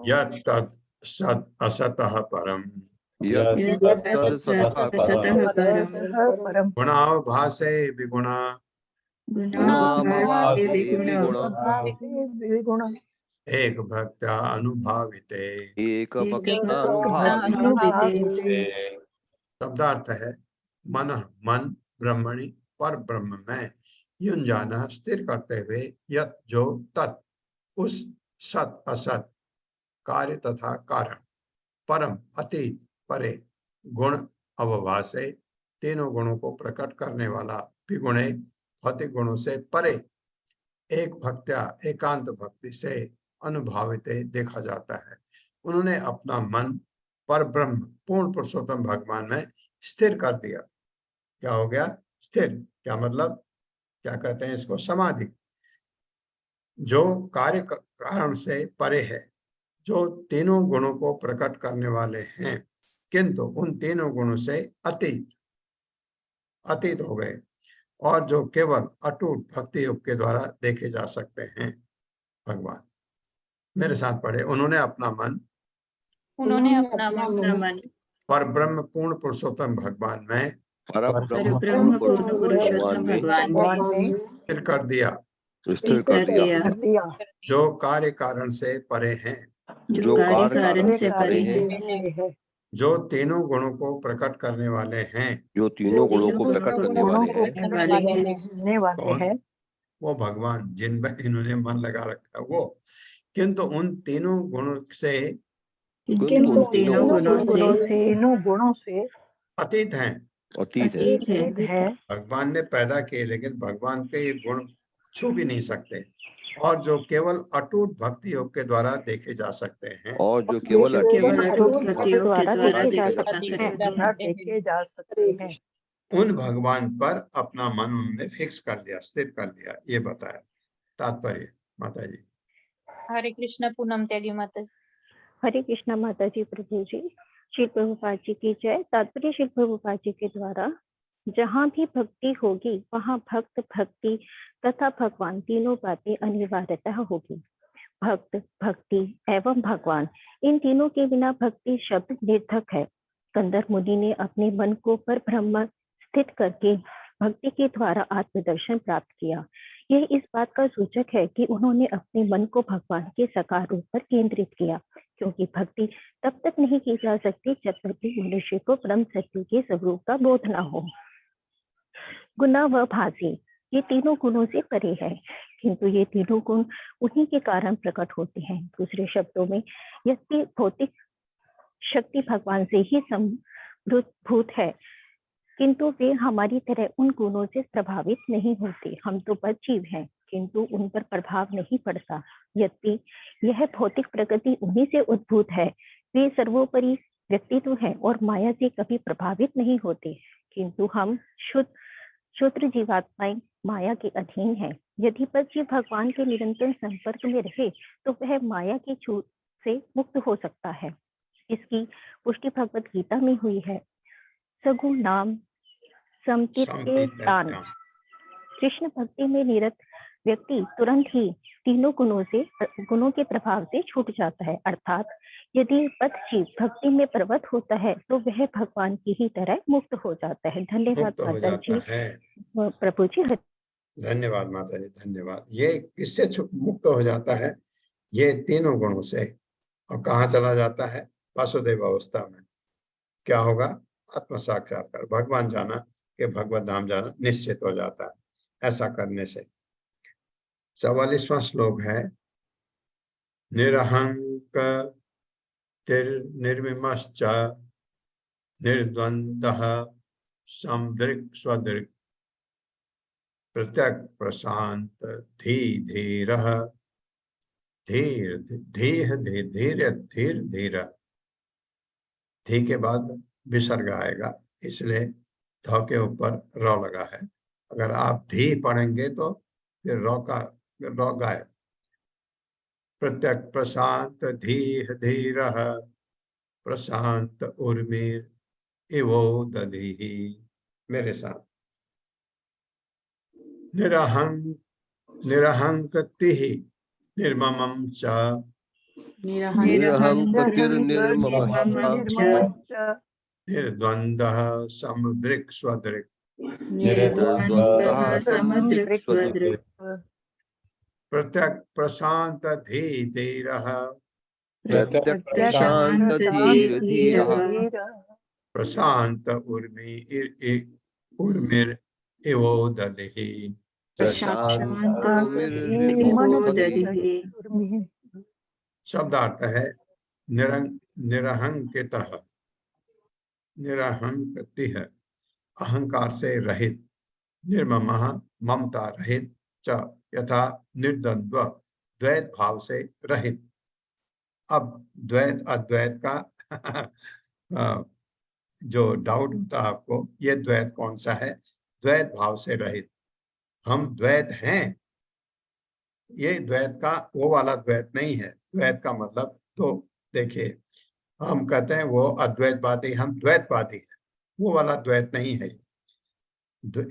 यत् तत् सत् असतः परम यत् तत् सतः परम् गुणावभासे विगुणा गुणाभासे विगुणा एक भक्त्या अनुभाविते। एक भक्तानुभाविते। शब्दार्थ है मन, मन ब्रह्मणि पर ब्रह्म में, युञ्जाना स्थिर करते हुए, यत जो, तत् उस, सत असत कार्य तथा कारण, परम अतीत परे, गुण अवभासे तीनों गुणों को प्रकट करने वाला, विगुणे भौतिक गुणों से परे, एक भक्त्या एकांत भक्ति से अनुभावित देखा जाता है। उन्होंने अपना मन पर ब्रह्म पूर्ण पुरुषोत्तम भगवान में स्थिर कर दिया। क्या हो गया? स्थिर। क्या मतलब? क्या कहते हैं इसको? समाधि। जो कार्य कारण से परे है, जो तीनों गुणों को प्रकट करने वाले हैं, किंतु उन तीनों गुणों से अतीत अतीत हो गए, और जो केवल अटूट भक्ति योग के द्वारा देखे जा सकते हैं भगवान। मेरे साथ पढ़े। उन्होंने अपना मन पर ब्रह्म पूर्ण पुरुषोत्तम भगवान में परब्रह्म पूर्ण पुरुषोत्तम भगवान में स्थिर कर दिया, स्थिर कर दिया। जो कार्य कारण से परे हैं, जो कार्य कारण से परे हैं, जो तीनों गुणों को प्रकट करने वाले हैं, जो तीनों गुणों को प्रकट करने वाले हैं, वो भगवान जिन पर इन्होंने मन लगा रखा है वो। किंतु उन तीनों गुणों से अतीत हैं, अतीत है। भगवान ने पैदा किए, लेकिन भगवान के ये गुण छू भी नहीं सकते, और जो केवल अटूट भक्ति योग के द्वारा देखे जा सकते हैं, और जो केवल अटूट भक्ति योग के द्वारा देखे जा सकते हैं, उन भगवान पर अपना मन उन्होंने फिक्स कर लिया, स्थिर कर लिया। ये बताया तात्पर्य। माता जी। हरे कृष्ण। पूनम त्यागी माता जी। हरे कृष्णा माता जी प्रभु जी। श्री प्रभुपाद जी की जय। तात्पर्य श्री प्रभुपाद जी के द्वारा, जहाँ भी भक्ति होगी वहाँ भक्त, भक्ति तथा भगवान तीनों बातें अनिवार्यतः होगी। भक्त, भक्ति एवं भगवान, इन तीनों के बिना भक्ति शब्द निर्थक है। कंदर मुनि ने अपने मन को पर ब्रह्म स्थित करके भक्ति के द्वारा आत्मदर्शन प्राप्त किया। यह इस बात का सूचक है कि उन्होंने अपने मन को भगवान के साकार रूप पर केंद्रित किया, क्योंकि भक्ति तब तक नहीं की जा सकती जब तक कि मनुष्य को परम सत्य के स्वरूप का बोध न हो। गुना व भासी, ये तीनों गुणों से परे है, किंतु ये तीनों गुण उन्हीं के कारण प्रकट होते हैं। दूसरे शब्दों में यद्यपि भौतिक शक्ति भगवान से ही संभूत है, किंतु वे हमारी तरह उन गुणों से प्रभावित नहीं होते। हम तो बद्ध जीव हैं, किंतु उन पर प्रभाव नहीं पड़ता। यद्यपि यह भौतिक प्रकृति उन्हीं से उद्भूत है, वे सर्वोपरि व्यक्तित्व है और माया से कभी प्रभावित नहीं होते, किंतु हम शुद्र जीवात्माएं माया के अधीन है। यदि बद्ध जीव भगवान के निरंतर संपर्क में रहे तो वह माया की छूट से मुक्त हो सकता है। इसकी पुष्टि भगवत गीता में हुई है। सगुण नाम समतीतान। कृष्ण भक्ति में निरत व्यक्ति तुरंत ही तीनों गुणों के प्रभाव से छूट जाता है। अर्थात यदि बद्ध जीव भक्ति में प्रवृत्त होता है तो वह भगवान की ही तरह मुक्त हो जाता है। धन्यवाद माता जी। प्रभु जी धन्यवाद माता जी, धन्यवाद। ये किससे मुक्त हो जाता है? ये तीनों गुणों से। और कहाँ चला जाता है? वासुदेव अवस्था में। क्या होगा? आत्म साक्षात्कार, भगवान जाना कि भगवत धाम जाना निश्चित हो जाता है ऐसा करने से। 44वां श्लोक है, निरहंक निर्मिमश्च निर्द्वंद्वः समदृक् स्वदृक् प्रत्यक् प्रशांत धीरः धीर धीर धीर धीर धीर धीर। धी के बाद विसर्ग आएगा, इसलिए ध के ऊपर र लगा है। अगर आप धी पढ़ेंगे तो फिर र गायब। प्रत्यक प्रशांत धीह धीरः प्रशांत उर्मिर इवो दधीहि। मेरे साथ, निरहंकतिः निर्ममं च निर्द्वंद्वः समदृक् स्वदृक् प्रत्यक् प्रशांत धीरः प्रशांत उर्मिर इवो दधिः। शब्दार्थ है निरहंकितः, निरहंकतिः अहंकार से रहित, निर्ममः ममता रहित, च यथा निर्द्वंद्व द्वैत भाव से रहित। अब द्वैत अद्वैत का जो डाउट होता है आपको, ये द्वैत कौन सा है? द्वैत भाव से रहित। हम द्वैत हैं, ये द्वैत का वो वाला द्वैत नहीं है। द्वैत का मतलब तो देखिए, हम कहते हैं वो अद्वैतवादी, हम द्वैतवादी हैं, वो वाला द्वैत नहीं है।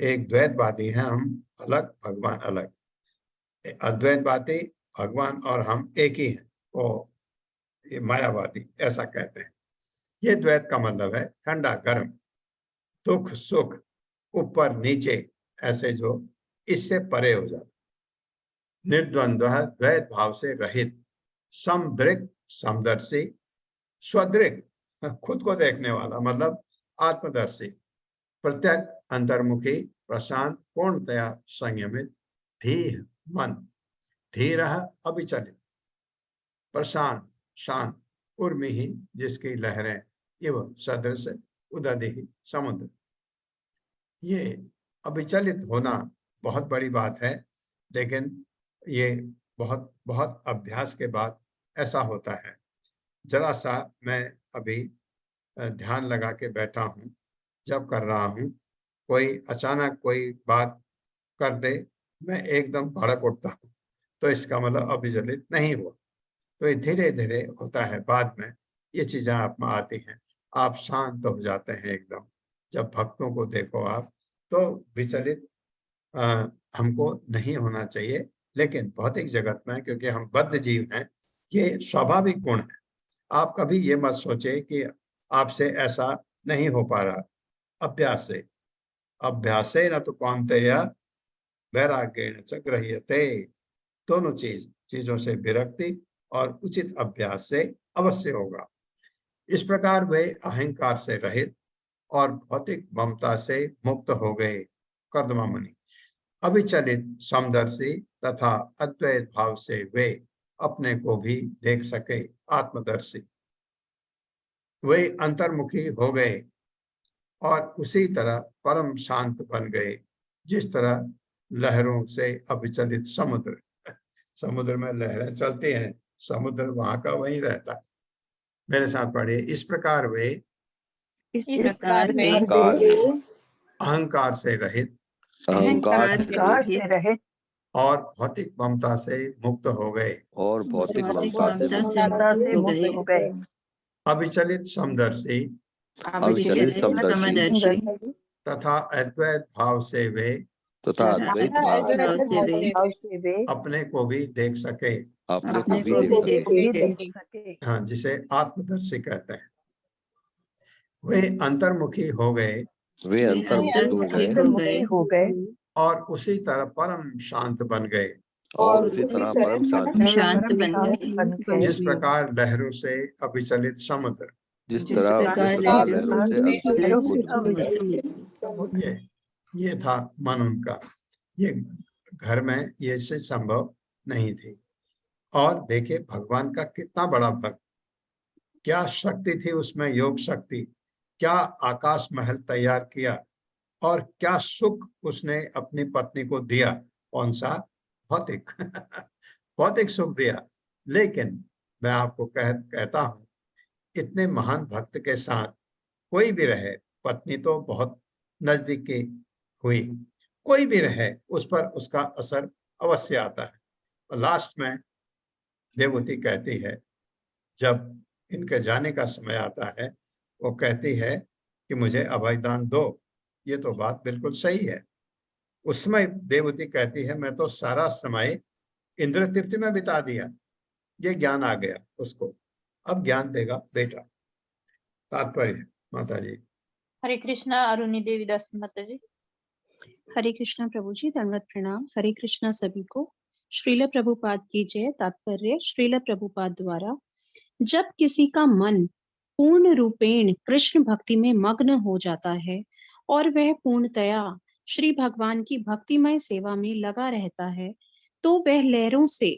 एक द्वैतवादी है, हम अलग, भगवान अलग। अद्वैतवादी भगवान और हम एक ही हैं, वो ये मायावादी ऐसा कहते हैं। ये द्वैत का मतलब है ठंडा गर्म, दुख सुख, ऊपर नीचे, ऐसे जो इससे परे हो जाता। निर्द्वंद्व द्वैत भाव से रहित, समदृक् समदर्शी, स्वदृक् खुद को देखने वाला मतलब आत्मदर्शी, प्रत्यक अंतर्मुखी, प्रशांत पूर्णतया संयमित, धीर मन, धीर अविचलित, प्रशांत शांत, उर्मि ही जिसकी लहरें, इव सदृश उदधि समुद्र। ये अविचलित होना बहुत बड़ी बात है, लेकिन ये बहुत बहुत अभ्यास के बाद ऐसा होता है। जरा सा मैं अभी ध्यान लगा के बैठा हूँ, जब कर रहा हूँ, कोई अचानक कोई बात कर दे, मैं एकदम भड़क उठता हूँ, तो इसका मतलब अविचलित नहीं हुआ। तो ये धीरे धीरे होता है, बाद में ये चीजें आप में आती हैं, आप शांत हो जाते हैं एकदम। जब भक्तों को देखो आप, तो विचलित हमको नहीं होना चाहिए, लेकिन भौतिक जगत में क्योंकि हम बद्ध जीव हैं, ये स्वाभाविक गुण है। आप कभी ये मत सोचे कि आपसे ऐसा नहीं हो पा रहा। अभ्यास से न तो कौन्तेय वैराग्येण च गृह्यते। दोनों चीजों से विरक्ति और उचित अभ्यास से अवश्य होगा। इस प्रकार वे अहंकार से रहित और भौतिक ममता से मुक्त हो गए। कर्दमा मुनि। अविचलित समदर्शी तथा अद्वैत भाव से वे अपने को भी देख सके, आत्मदर्शी। वे अंतर्मुखी हो गए और उसी तरह परम शांत बन गए, जिस तरह लहरों से अविचलित समुद्र, समुद्र में लहरें चलती हैं, समुद्र वहां का वहीं रहता है। मेरे साथ पढ़िए, इस प्रकार वे इस प्रकार वे अहंकार से रहित अहंकार से रहित और भौतिक ममता से मुक्त हो गए। और भौतिक ममता से मुक्त हो गए। अविचलित समदर्शी अविचलित समदर्शी तथा अद्वैत भाव से वे तथा अद्वैत भाव से वे अपने को भी देख सके, अपने को भी देख सके। हाँ, जिसे आत्मदर्शी कहते हैं। वे अंतर्मुखी हो गए वे अंतर्मुखी हो गए और उसी तरह परम शांत बन गए, और उसी तरह परम शांत बन गए। जिस प्रकार लहरों से अविचलित समुद्र, जिस तरह लहरों से ये था मन उनका। ये घर में ये से संभव नहीं थी। और देखिए भगवान का कितना बड़ा भक्त, क्या शक्ति थी उसमें, योग शक्ति, क्या आकाश महल तैयार किया और क्या सुख उसने अपनी पत्नी को दिया। कौन सा? भौतिक भौतिक सुख दिया। लेकिन मैं आपको कहता हूं, इतने महान भक्त के साथ कोई भी रहे, पत्नी तो बहुत नजदीकी हुई, कोई भी रहे उस पर उसका असर अवश्य आता है। और लास्ट में देवहूति कहती है, जब इनके जाने का समय आता है, वो कहती है कि मुझे अभयदान दो। ये तो बात बिल्कुल सही है। उस समय देवहूति कहती है, मैं तो सारा समय इंद्र तीर्थ में बिता दिया, ये ज्ञान आ गया उसको, अब ज्ञान देगा बेटा। तात्पर्य माता जी। हरे कृष्णा। अरुणी देवीदास माता जी। हरे कृष्णा प्रभु जी, दंडवत प्रणाम। हरे कृष्णा सभी को। श्रील प्रभुपाद की जय। तात्पर्य, श्रील प्रभुपाद द्वारा जब किसी का मन पूर्ण रूपेण कृष्ण भक्ति में मग्न हो जाता है और वह पूर्णतया श्री भगवान की भक्तिमय सेवा में लगा रहता है, तो वह लहरों से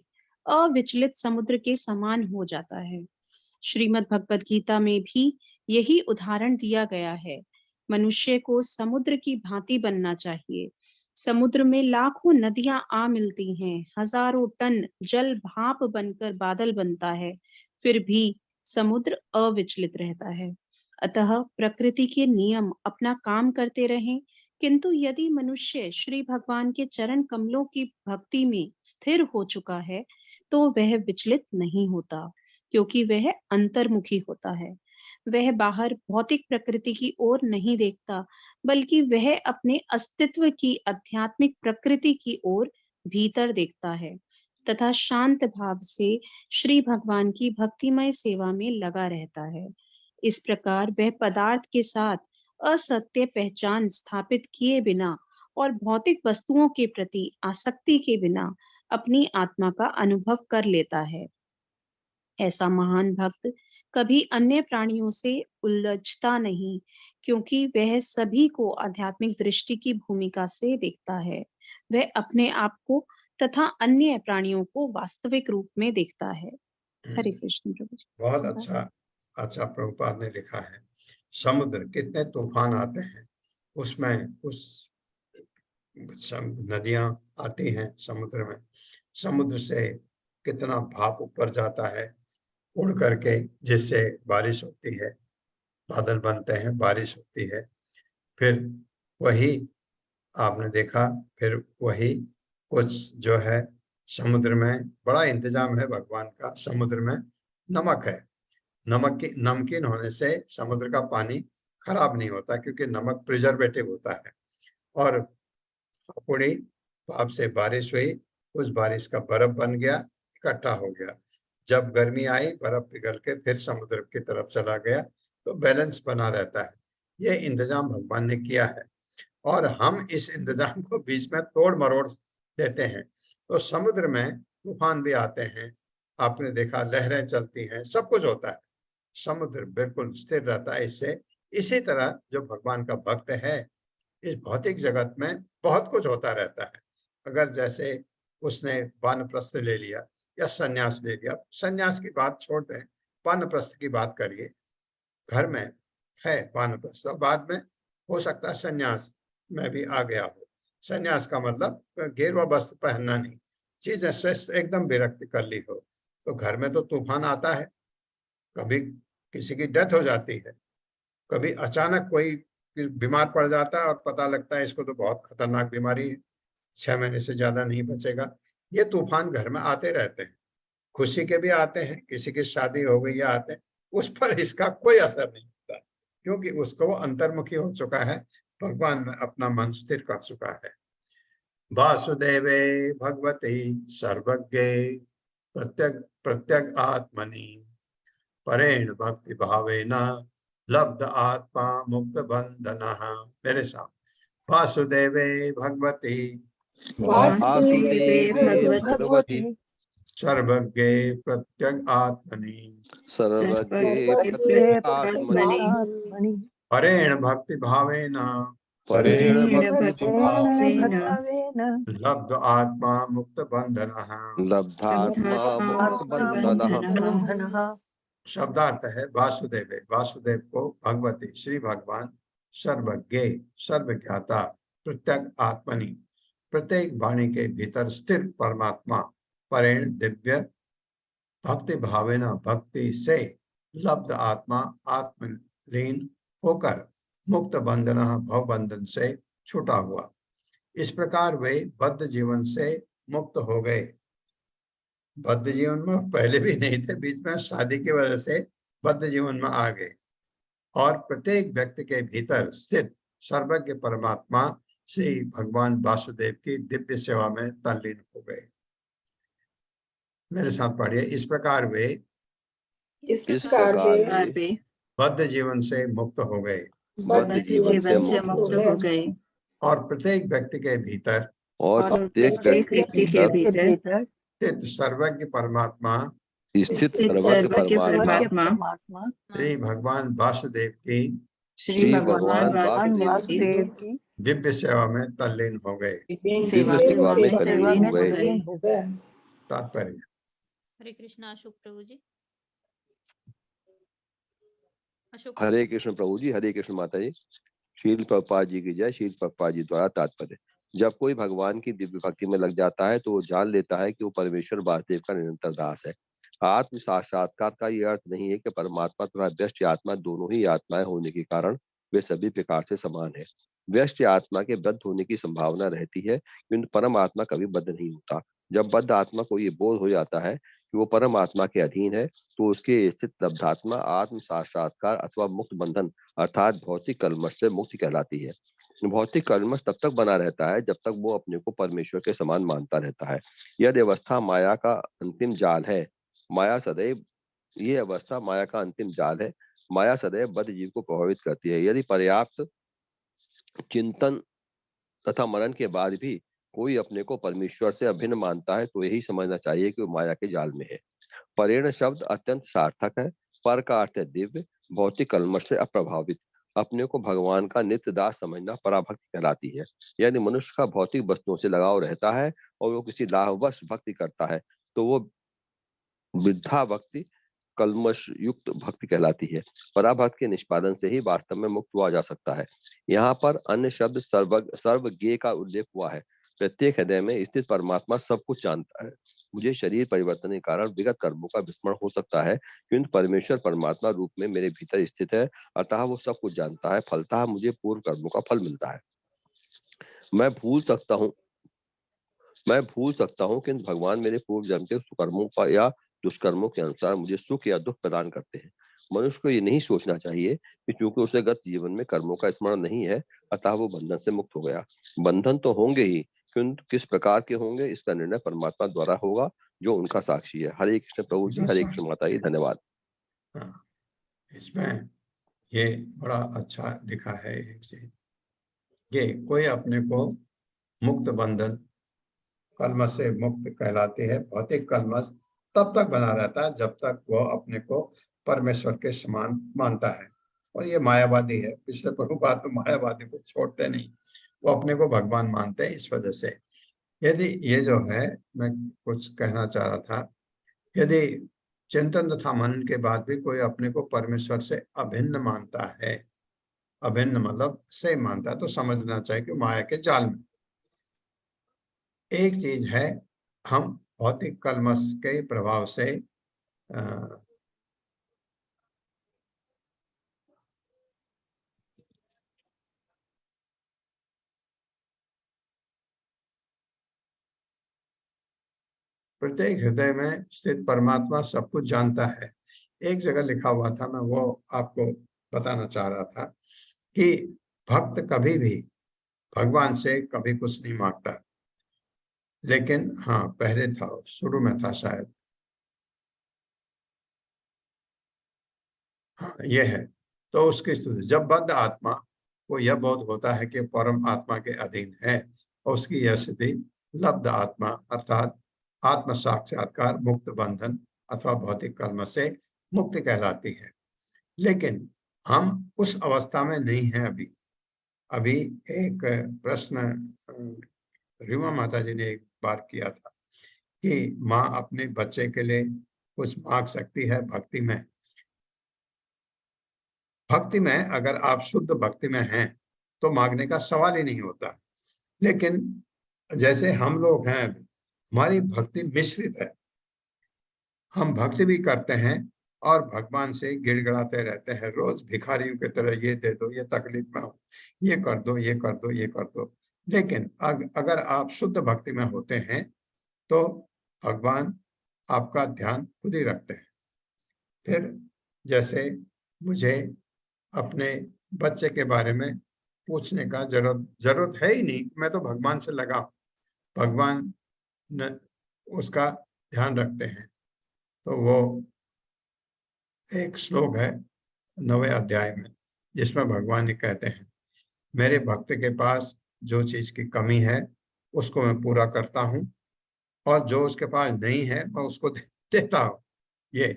अविचलित समुद्र के समान हो जाता है। श्रीमद् भगवद गीता में भी यही उदाहरण दिया गया है। मनुष्य को समुद्र की भांति बनना चाहिए। समुद्र में लाखों नदियां आ मिलती हैं, हजारों टन जल भाप बनकर बादल बनता है, फिर भी समुद्र अविचलित रहता है। अतः प्रकृति के नियम अपना काम करते रहें, किंतु यदि मनुष्य श्री भगवान के चरण कमलों की भक्ति में स्थिर हो चुका है, तो वह विचलित नहीं होता, क्योंकि वह अंतर्मुखी होता है। वह बाहर भौतिक प्रकृति की ओर नहीं देखता, बल्कि वह अपने अस्तित्व की आध्यात्मिक प्रकृति की ओर भीतर देखता है तथा शांत भाव से श्री भगवान की भक्तिमय सेवा में लगा रहता है। इस प्रकार वह पदार्थ के साथ असत्य पहचान स्थापित किए बिना और भौतिक वस्तुओं के प्रति आसक्ति के बिना अपनी आत्मा का अनुभव कर लेता है। ऐसा महान भक्त कभी अन्य प्राणियों से उलझता नहीं, क्योंकि वह सभी को आध्यात्मिक दृष्टि की भूमिका से देखता है। वह अपने आप को तथा अन्य प्राणियों को वास्तविक रूप में देखता है। हरे कृष्ण प्रभु। बहुत अच्छा प्रभुपाद ने लिखा है। समुद्र, कितने तूफान आते हैं, उसमें उस नदियां आती हैं समुद्र में, समुद्र से कितना भाप ऊपर जाता है उड़ करके, जिससे बारिश होती है, बादल बनते हैं, बारिश होती है। फिर वही आपने देखा, फिर वही कुछ जो है समुद्र में बड़ा इंतजाम है भगवान का। समुद्र में नमक है, नमकीन होने से समुद्र का पानी खराब नहीं होता, क्योंकि नमक प्रिजर्वेटिव होता है। और पूरी भाप से बारिश हुई, उस बारिश का बर्फ बन गया, इकट्ठा हो गया। जब गर्मी आई, बर्फ पिघल के फिर समुद्र की तरफ चला गया, तो बैलेंस बना रहता है। ये इंतजाम भगवान ने किया है, और हम इस इंतजाम को बीच में तोड़ मरोड़ देते हैं। तो समुद्र में तूफान भी आते हैं, आपने देखा, लहरें चलती हैं, सब कुछ होता है, समुद्र बिल्कुल स्थिर रहता है। इससे इसी तरह जो भगवान का भक्त है, इस भौतिक जगत में बहुत कुछ होता रहता है। अगर जैसे उसने वानप्रस्थ ले लिया या सन्यास ले लिया, सन्यास की बात छोड़ दें, वानप्रस्थ की बात करिए। घर में है वानप्रस्थ, बाद में हो सकता है सन्यास में भी आ गया हो। सन्यास का मतलब गेरुआ वस्त्र पहनना नहीं, चीजें से एकदम विरक्त कर ली हो। तो घर में तो तूफान आता है, कभी किसी की डेथ हो जाती है, कभी अचानक कोई बीमार पड़ जाता है और पता लगता है इसको तो बहुत खतरनाक बीमारी है, 6 महीने से ज्यादा नहीं बचेगा। ये तूफान घर में आते रहते हैं, खुशी के भी आते हैं, किसी की शादी हो गई या आते हैं, उस पर इसका कोई असर नहीं होता, क्योंकि उसको वो अंतर्मुखी हो चुका है, भगवान में अपना मन स्थिर कर चुका है। वासुदेवे भगवती सर्वज्ञे प्रत्यग प्रत्यग आत्मनि परेण भक्ति भावेन लब्ध आत्मा मुक्त बंधनः। मेरे साथ, वासुदेवे भगवती वासुदेवे भगवती सर्वज्ञे प्रत्यग आत्मनि सर्वज्ञे प्रत्यगात्मनि परेण भक्ति भावेन परेण भक्ति भावेन लब्ध आत्मा मुक्त बंधनः। लब्धात्मा मुक्त बंधनः। शब्दार्थ है वासुदेव, वासुदेव को भगवती श्री भगवान सर्वज्ञ सर्वज्ञाता प्रत्यक आत्मनि प्रत्येक वाणी के भीतर स्थिर परमात्मा परेण दिव्य भक्ति भावेना भक्ति से लब्ध आत्मा आत्मलीन होकर मुक्त बंधन भव बंधन से छूटा हुआ। इस प्रकार वे बद्ध जीवन से मुक्त हो गए। बद्ध जीवन में पहले भी नहीं थे, बीच में शादी की वजह से बद्ध जीवन में आ गए और प्रत्येक व्यक्ति के भीतर स्थित सर्वज्ञ परमात्मा श्री भगवान वासुदेव की दिव्य सेवा में तल्लीन हो गए। मेरे साथ पढ़िए, इस प्रकार वे बद्ध जीवन से मुक्त हो गए बद्ध जीवन से मुक्त हो गए और प्रत्येक व्यक्ति के भीतर प्रत्येक व्यक्ति के भीतर स्थित सर्वज्ञ परमात्मा स्थित सर्वज्ञ परमात्मा श्री भगवान वासुदेव की श्री भगवान वासुदेव की दिव्य सेवा में तल्लीन हो गए। सेवा में तल्लीन हो गए। तात्पर्य। हरे कृष्णा अशोक प्रभु जी। अशोक हरे कृष्ण प्रभु जी, हरे कृष्ण माता जी। शील प्रभुपाद जी की जय। शील प्रभुपाद जी द्वारा तात्पर्य। जब कोई भगवान की दिव्य भक्ति में लग जाता है तो वो जान लेता है कि वो परमेश्वर वासुदेव का निरंतर दास है। आत्म साक्षात्कार का ये अर्थ नहीं है कि परमात्मा तथा व्यष्टि आत्मा दोनों ही आत्माएं होने के कारण वे सभी प्रकार से समान है। व्यष्टि आत्मा के बद्ध होने की संभावना रहती है, किंतु परम आत्मा कभी बद्ध नहीं होता। जब बद्ध आत्मा को ये बोध हो जाता है कि वो परम आत्मा के अधीन है तो उसके स्थित लब्धात्मा आत्म साक्षात्कार अथवा मुक्त बंधन अर्थात भौतिक कलमश से मुक्ति कहलाती है। भौतिक कलमश तब तक बना रहता है जब तक वो अपने को परमेश्वर के समान मानता रहता है। यह अवस्था माया का अंतिम जाल है। माया सदैव ये अवस्था माया का अंतिम जाल है। माया सदैव बद्ध जीव को प्रभावित करती है। यदि पर्याप्त चिंतन तथा मनन के बाद भी कोई अपने को परमेश्वर से अभिन्न मानता है तो यही समझना चाहिए कि वो माया के जाल में है। परेण शब्द अत्यंत सार्थक है। पर का अर्थ है दिव्य, भौतिक कलमश से अप्रभावित। अपने को भगवान का नित्य दास समझना पराभक्ति कहलाती है। यदि मनुष्य का भौतिक वस्तुओं से लगाव रहता है और वो किसी लाभवश भक्ति करता है तो वो वृद्धा भक्ति कलमश युक्त भक्ति कहलाती है। पराभक्ति के निष्पादन से ही वास्तव में मुक्त हुआ जा सकता है। यहाँ पर अन्य शब्द सर्वज्ञ का उल्लेख हुआ है। प्रत्येक हृदय में स्थित परमात्मा सब कुछ जानता है। मुझे शरीर परिवर्तन के कारण विगत कर्मों का विस्मरण हो सकता है, किंतु परमेश्वर परमात्मा रूप में मेरे भीतर स्थित है, अतः वो सब कुछ जानता है। फलतः मुझे पूर्व कर्मों का फल मिलता है। मैं भूल सकता हूँ किंतु भगवान मेरे पूर्व जन्म के सुकर्मों का या दुष्कर्मों के अनुसार मुझे सुख या दुख प्रदान करते हैं। मनुष्य को ये नहीं सोचना चाहिए कि चूंकि उसे गत जीवन में कर्मों का स्मरण नहीं है अतः वो बंधन से मुक्त हो गया। बंधन तो होंगे ही, किंतु किस प्रकार के होंगे इसका निर्णय परमात्मा द्वारा होगा जो उनका साक्षी है। हरे कृष्ण प्रभु जी, हरे कृष्ण माता जी, धन्यवाद। इसमें ये बड़ा अच्छा लिखा है एक चीज, ये कोई अपने को मुक्त बंधन कलमश से मुक्त कहलाते हैं। भौतिक कलमश तब तक बना रहता है जब तक वो अपने को परमेश्वर के समान मानता है। और ये मायावादी है। पिछले प्रभुपाद तो मायावादी को छोड़ते नहीं, वो अपने को भगवान मानते हैं। इस वजह से यदि ये जो है, मैं कुछ कहना चाह रहा था, यदि चिंतन तथा मनन के बाद भी कोई अपने को परमेश्वर से अभिन्न मानता है, अभिन्न मतलब से मानता है, तो समझना चाहिए कि माया के जाल में। एक चीज है, हम भौतिक कलमश के प्रभाव से प्रत्येक हृदय में स्थित परमात्मा सब कुछ जानता है। एक जगह लिखा हुआ था, मैं वो आपको बताना चाह रहा था कि भक्त कभी भी भगवान से कभी कुछ नहीं मांगता, लेकिन हाँ पहले था, शुरू में था शायद, हाँ ये है। तो उसकी स्तुति, जब बद्ध आत्मा को यह बोध होता है कि परम आत्मा के अधीन है, और उसकी यह स्थिति लब्ध आत्मा अर्थात आत्म साक्षात्कार, मुक्त बंधन अथवा भौतिक कर्म से मुक्ति कहलाती है। लेकिन हम उस अवस्था में नहीं हैं अभी। अभी एक प्रश्न रीमा माता जी ने एक बार किया था कि माँ अपने बच्चे के लिए कुछ मांग सकती है भक्ति में। भक्ति में अगर आप शुद्ध भक्ति में हैं तो मांगने का सवाल ही नहीं होता। लेकिन जैसे हम लोग हैं, हमारी भक्ति मिश्रित है। हम भक्ति भी करते हैं और भगवान से गिड़गिड़ाते रहते हैं रोज भिखारियों की तरह, ये दे दो, ये तकलीफ में हो, ये कर दो, ये कर दो, ये कर दो। लेकिन अगर आप शुद्ध भक्ति में होते हैं तो भगवान आपका ध्यान खुद ही रखते हैं। फिर जैसे मुझे अपने बच्चे के बारे में पूछने का जरूरत है ही नहीं, मैं तो भगवान से लगा, भगवान उसका ध्यान रखते हैं। तो वो एक श्लोक है 9वें अध्याय में, जिसमें भगवान ये कहते हैं, मेरे भक्त के पास जो चीज की कमी है उसको मैं पूरा करता हूँ, और जो उसके पास नहीं है मैं उसको देता हूँ। ये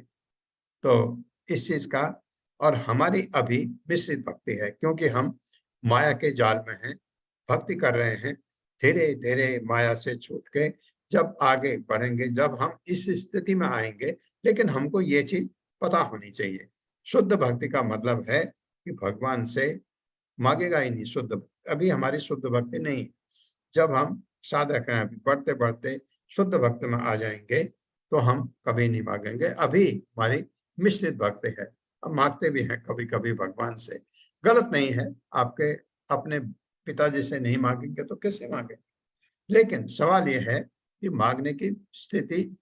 तो इस चीज का, और हमारी अभी मिश्रित भक्ति है क्योंकि हम माया के जाल में हैं, भक्ति कर रहे हैं। धीरे धीरे माया से छूट के जब आगे बढ़ेंगे, जब हम इस स्थिति में आएंगे, लेकिन हमको ये चीज पता होनी चाहिए, शुद्ध भक्ति का मतलब है कि भगवान से मांगेगा ही नहीं शुद्ध भक्ति। अभी हमारी शुद्ध भक्ति नहीं। जब हम साधक हैं, अभी बढ़ते बढ़ते शुद्ध भक्ति में आ जाएंगे तो हम कभी नहीं मांगेंगे। अभी हमारी मिश्रित भक्ति है, हम मांगते भी हैं कभी कभी भगवान से। गलत नहीं है, आपके अपने पिताजी से नहीं मांगेंगे तो किससे मांगेंगे। लेकिन सवाल यह है कि मांगने की स्थिति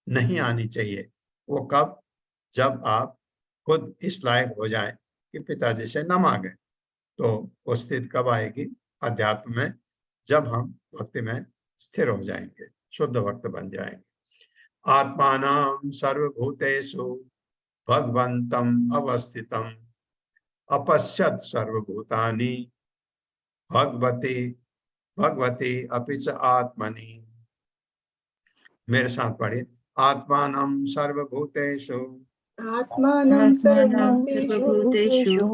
नहीं आनी चाहिए। वो कब, जब आप खुद इस लायक हो जाएं कि पिताजी से न मांगे। तो वो स्थिति कब आएगी अध्यात्म में, जब हम भक्ति में स्थिर हो जाएंगे, शुद्ध भक्त बन जाएंगे। आत्मानां सर्वभूतेषु भगवन्तं अवस्थितं अपश्यत् सर्वभूतानि भगवती अपि च आत्मनि। मेरे साथ पढ़िए, आत्मानं सर्वभूतेषु आत्मानं सर्वभूतेषु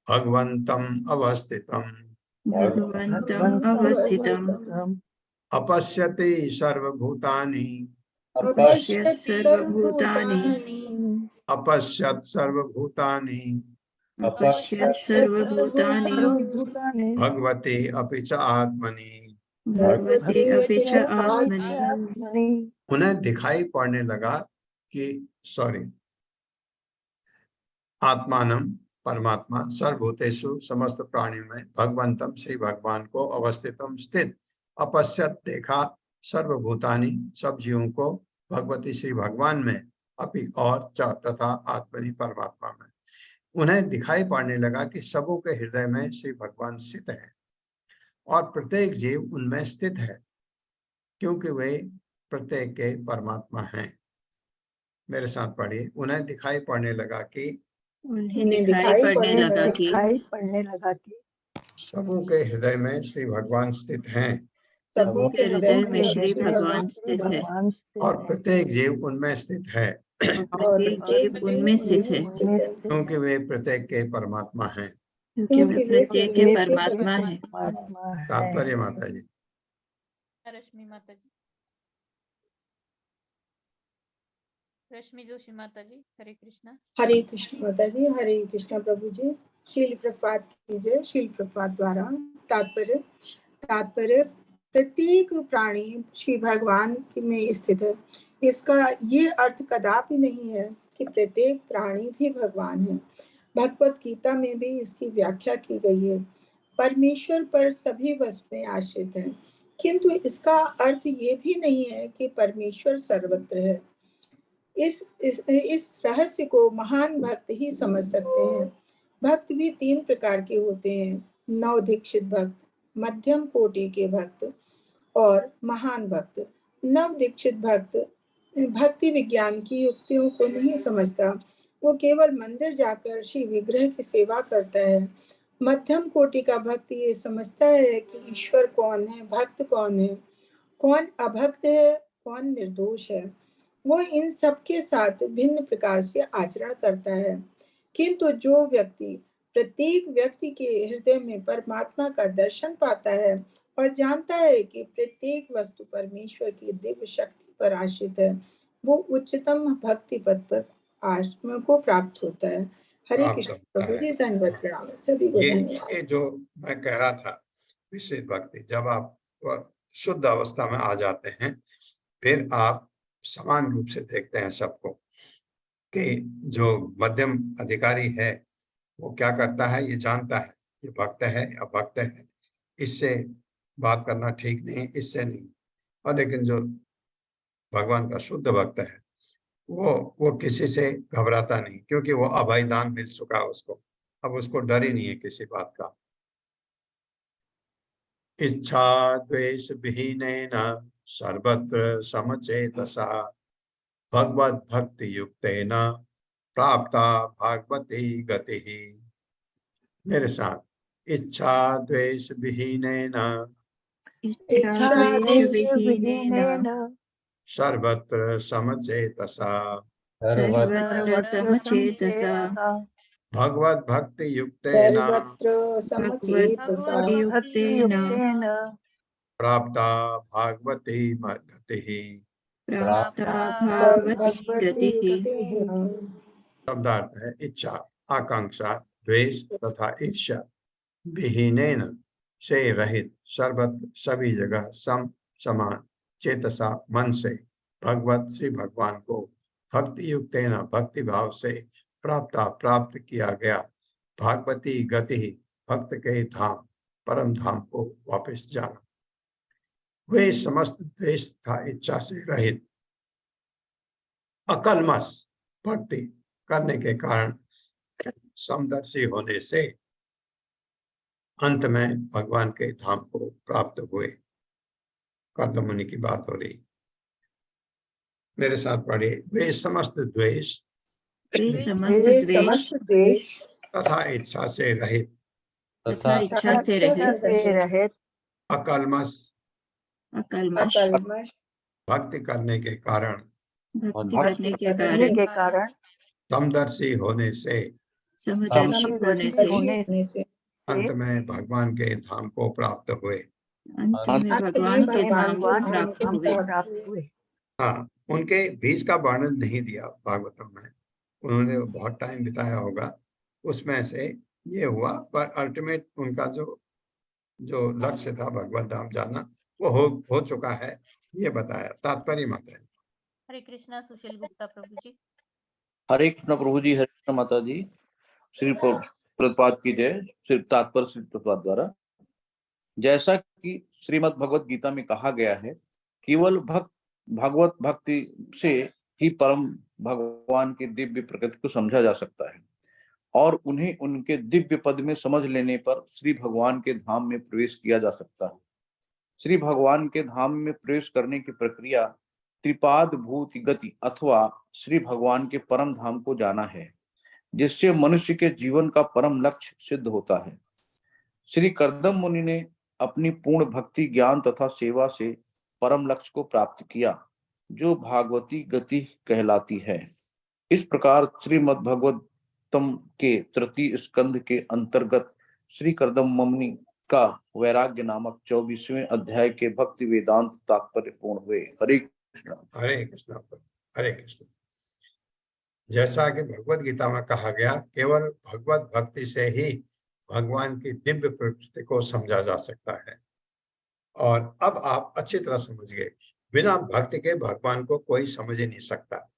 भगवन्तम् अवस्थितं भगवन्तम् अवस्थितम् अपश्यति सर्वभूतानि अपश्यत् सर्वभूतानि अपश्यत् सर्वभूतानि अपश्यत् सर्वभूतानि भगवती अपि च आत्मनि। भगवति अपि च आत्मनि। उन्हें दिखाई पड़ने लगा कि आत्मानम परमात्मा सर्वभूतेषु समस्त प्राणियों में भगवंतम श्री भगवान को अवस्थितम स्थित अपश्यत देखा सर्वभूतानि सब जीवों को भगवती श्री भगवान में अपि और च तथा आत्मनि परमात्मा में। उन्हें दिखाई पड़ने लगा कि सबों के हृदय में श्री भगवान स्थित है और प्रत्येक जीव उनमें स्थित है क्योंकि वे प्रत्येक के परमात्मा हैं। मेरे साथ पढ़िए, उन्हें दिखाई पड़ने लगा कि दिखाई पड़ने लगा कि सबों के हृदय में श्री भगवान स्थित हैं सबों के हृदय में श्री भगवान स्थित है और प्रत्येक जीव उनमें स्थित है प्रत्येक जीव उनमें स्थित है क्योंकि वे प्रत्येक के परमात्मा हैं। क्योंकि वे प्रत्येक के परमात्मा है। तात्पर्य माता जी। रश्मि माता जी। रश्मि जोशी माता जी, हरे कृष्णा। हरे कृष्ण माता जी, हरे कृष्णा प्रभु जी। शील प्रपात की जय। शील प्रपात द्वारा तात्पर्य प्रत्येक प्राणी श्री भगवान में स्थित है। इसका ये अर्थ कदापि नहीं है कि प्रत्येक प्राणी भी भगवान है। भगवत गीता में भी इसकी व्याख्या की गई है। परमेश्वर पर सभी वस्तुएं आश्रित हैं, किंतु इसका अर्थ ये भी नहीं है कि परमेश्वर सर्वत्र है। इस रहस्य को महान भक्त ही समझ सकते हैं। भक्त भी 3 प्रकार के होते हैं: नव दीक्षित भक्त, मध्यम कोटि के भक्त और महान भक्त। नव दीक्षित भक्त भक्ति विज्ञान की युक्तियों को नहीं समझता, वो केवल मंदिर जाकर श्री विग्रह की सेवा करता है। मध्यम कोटि का भक्त ये समझता है कि ईश्वर कौन है, भक्त कौन है, कौन अभक्त है, कौन निर्दोष है। वो इन सब के साथ भिन्न प्रकार से आचरण करता है। किंतु जो व्यक्ति प्रत्येक व्यक्ति के हृदय में परमात्मा का दर्शन पाता है और जानता है कि प्रत्येक वस्तु परमेश्वर की दिव्य शक्ति पर आश्रित है, वो उच्चतम भक्ति पद पर आत्मा को प्राप्त होता है। हरे कृष्ण प्रभु जी, धन्यवाद, प्रणाम सभी को। ये जो मैं कह रहा था, विशेष भक्ति, जब आप शुद्ध अवस्था में आ जाते हैं, फिर आप समान रूप से देखते हैं सबको, कि जो मध्यम अधिकारी है वो क्या करता है, ये जानता है ये भक्त है या भक्त है, इससे बात करना ठीक नहीं, इससे नहीं। और लेकिन जो भगवान का शुद्ध भक्त है वो किसी से घबराता नहीं, क्योंकि वो अभय दान मिल चुका है उसको, अब उसको डर ही नहीं है किसी बात का। इच्छा द्वेष विहीनेन सर्वत्र समचेतसा भगवत भक्ति युक्तेन प्राप्ता भागवती गति। मेरे साथ, इच्छा द्वेष विहीनेन सर्वत्र समचेतसा भगवत भक्ति युक्तेन प्राप्ता भागवती गति। शब्दार्थ है इच्छा, आकांक्षा, द्वेष तथा ईर्ष्या विहीनेन से रहित, सर्वत्र सभी जगह समान चेतसा मन से भगवत श्री भगवान को भक्ति युक्तेन भक्ति भाव से प्राप्त किया गया भागवती गति, भक्त के धाम परम धाम को वापस जाना। वे समस्त द्वेष तथा इच्छा से रहित अकलमस भक्ति करने के कारण समदर्शी होने से अंत में भगवान के धाम को प्राप्त हुए। कर्दम मुनि की बात हो रही, मेरे साथ पढ़िए। वे समस्त द्वेष तथा इच्छा से रहित अकलमस भक्ति करने के कारण समदर्शी होने से अंत में भगवान के धाम को प्राप्त हुए। हाँ, उनके बीच का वर्णन नहीं दिया भागवतम में, उन्होंने बहुत टाइम बिताया होगा, उसमें से ये हुआ, पर अल्टीमेट उनका जो लक्ष्य था भगवत धाम जाना, वो हो चुका है, ये बताया। तात्पर्य माता जी। हरे कृष्णा। सुशील गुप्ता प्रभु जी। हरे कृष्ण प्रभु जी, हरे कृष्ण माता जी। श्री प्रभुपाद की जय। श्री तात्पर्य श्री प्रभुपाद द्वारा, जैसा कि श्रीमद् भगवत गीता में कहा गया है, केवल भगवत भक्ति से ही परम भगवान की दिव्य प्रकृति को समझा जा सकता है, और उन्हें उनके दिव्य पद में समझ लेने पर श्री भगवान के धाम में प्रवेश किया जा सकता है। श्री भगवान के धाम में प्रवेश करने की प्रक्रिया त्रिपाद भूति गति अथवा श्री भगवान के परम धाम को जाना है, जिससे मनुष्य के जीवन का परम लक्ष्य सिद्ध होता है। श्री कर्दम मुनि ने अपनी पूर्ण भक्ति, ज्ञान तथा सेवा से परम लक्ष्य को प्राप्त किया, जो भागवती गति कहलाती है। इस प्रकार श्रीमद् भगवतम के तृतीय स्कंध के अंतर्गत श्री कर्दममणि का वैराग्य नामक 24वें अध्याय के भक्ति वेदांत तात्पर्य पूर्ण हुए। हरे कृष्ण। हरे कृष्ण। हरे कृष्ण। जैसा कि भगवत गीता में कहा गया, केवल भगवत भक्ति से ही भगवान की दिव्य प्रकृति को समझा जा सकता है। और अब आप अच्छी तरह समझ गए, बिना भक्ति के भगवान को कोई समझ ही नहीं सकता।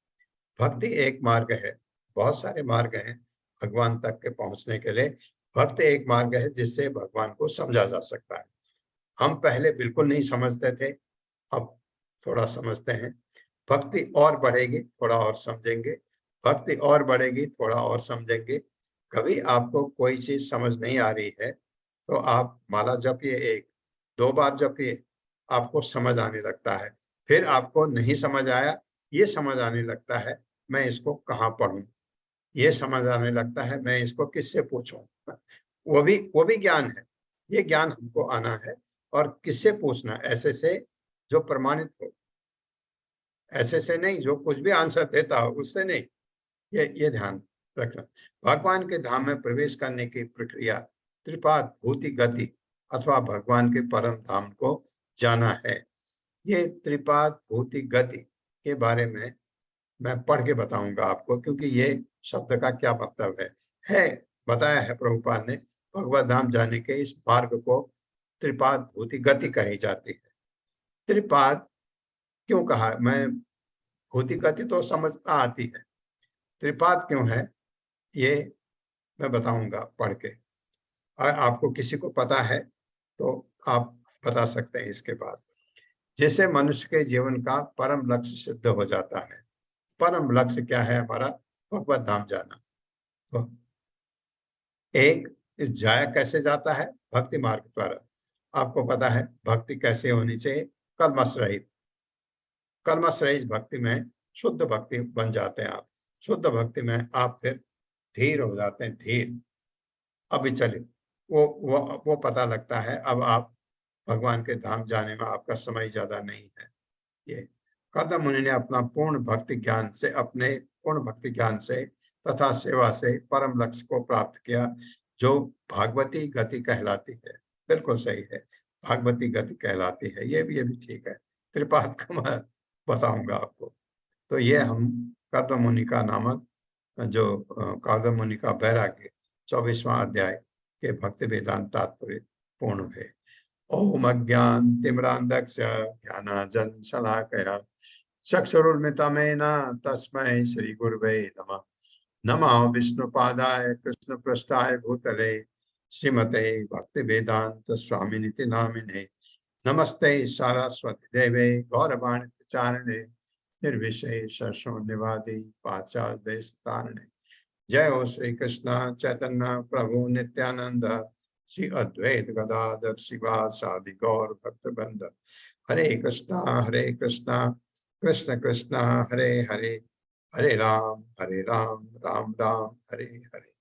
भक्ति एक मार्ग है, बहुत सारे मार्ग हैं भगवान तक के पहुंचने के लिए। भक्ति एक मार्ग है जिससे भगवान को समझा जा सकता है। हम पहले बिल्कुल नहीं समझते थे, अब थोड़ा समझते हैं। भक्ति और बढ़ेगी, थोड़ा और समझेंगे। भक्ति और बढ़ेगी, थोड़ा और समझेंगे। कभी आपको कोई चीज समझ नहीं आ रही है तो आप माला जपिए, 1-2 बार जपिए, आपको समझ आने लगता है। फिर आपको नहीं समझ आया, ये समझ आने लगता है मैं इसको कहाँ पढूं, ये समझ आने लगता है मैं इसको किससे पूछूं। वो भी ज्ञान है। ये ज्ञान हमको आना है। और किससे पूछना? ऐसे से जो प्रमाणित हो, ऐसे से नहीं जो कुछ भी आंसर देता हो उससे नहीं। ये ध्यान रखना। भगवान के धाम में प्रवेश करने की प्रक्रिया त्रिपाद भूति गति अथवा भगवान के परम धाम को जाना है। ये त्रिपाद भूति गति के बारे में मैं पढ़ के बताऊंगा आपको, क्योंकि ये शब्द का क्या मतलब है बताया है प्रभुपाद ने। भगवत धाम जाने के इस मार्ग को त्रिपाद भूति गति कही जाती है। त्रिपाद क्यों कहा? मैं भूति गति तो समझ आती है, त्रिपाद क्यों है ये मैं बताऊंगा पढ़ के। और आपको किसी को पता है तो आप बता सकते हैं इसके बाद। जैसे मनुष्य के जीवन का परम लक्ष्य सिद्ध हो जाता है। परम लक्ष्य क्या है? हमारा भगवत धाम जाना। तो एक जाया कैसे जाता है? भक्ति मार्ग द्वारा। आपको पता है भक्ति कैसे होनी चाहिए? कलमश रहित। कलमश रहित भक्ति में शुद्ध भक्ति बन जाते हैं आप। शुद्ध भक्ति में आप फिर धीर हो जाते हैं, धीर, अविचलित। वो पता लगता है अब आप भगवान के धाम जाने में आपका समय ज्यादा नहीं है। ये कर्दम मुनि ने अपने पूर्ण भक्ति ज्ञान से तथा सेवा से परम लक्ष्य को प्राप्त किया, जो भागवती गति कहलाती है। बिल्कुल सही है, भागवती गति कहलाती है। ये भी ठीक है। त्रिपाद का मैं बताऊंगा आपको। तो ये हम कर्दम मुनि का नामक जो कर्दम मुनि का वैराग्य 24वां अध्याय के भक्ति वेदांत तात्पर्य पूर्ण है। ओम अज्ञान तिमिरान्धस्य ज्ञानांजन शलाकया चक्षुरुन्मिलितं तस्मै श्री गुरुवे नमः। नमः विष्णुपादाय कृष्णपृष्ठाय भूतले श्रीमते भक्ति वेदांत स्वामिनिति नामिने। नमस्ते सारस्वती देवे गौरवाणी प्रचारिणे निर्विशेष शून्यवादी पाश्चात्य देश तारिणे। जय हो श्री कृष्ण चैतन्य प्रभु नित्यानंद श्री अद्वैत गदाधर शिवासादि गौर भक्तवृंद। हरे कृष्णा कृष्ण कृष्ण हरे हरे, हरे राम राम राम हरे हरे।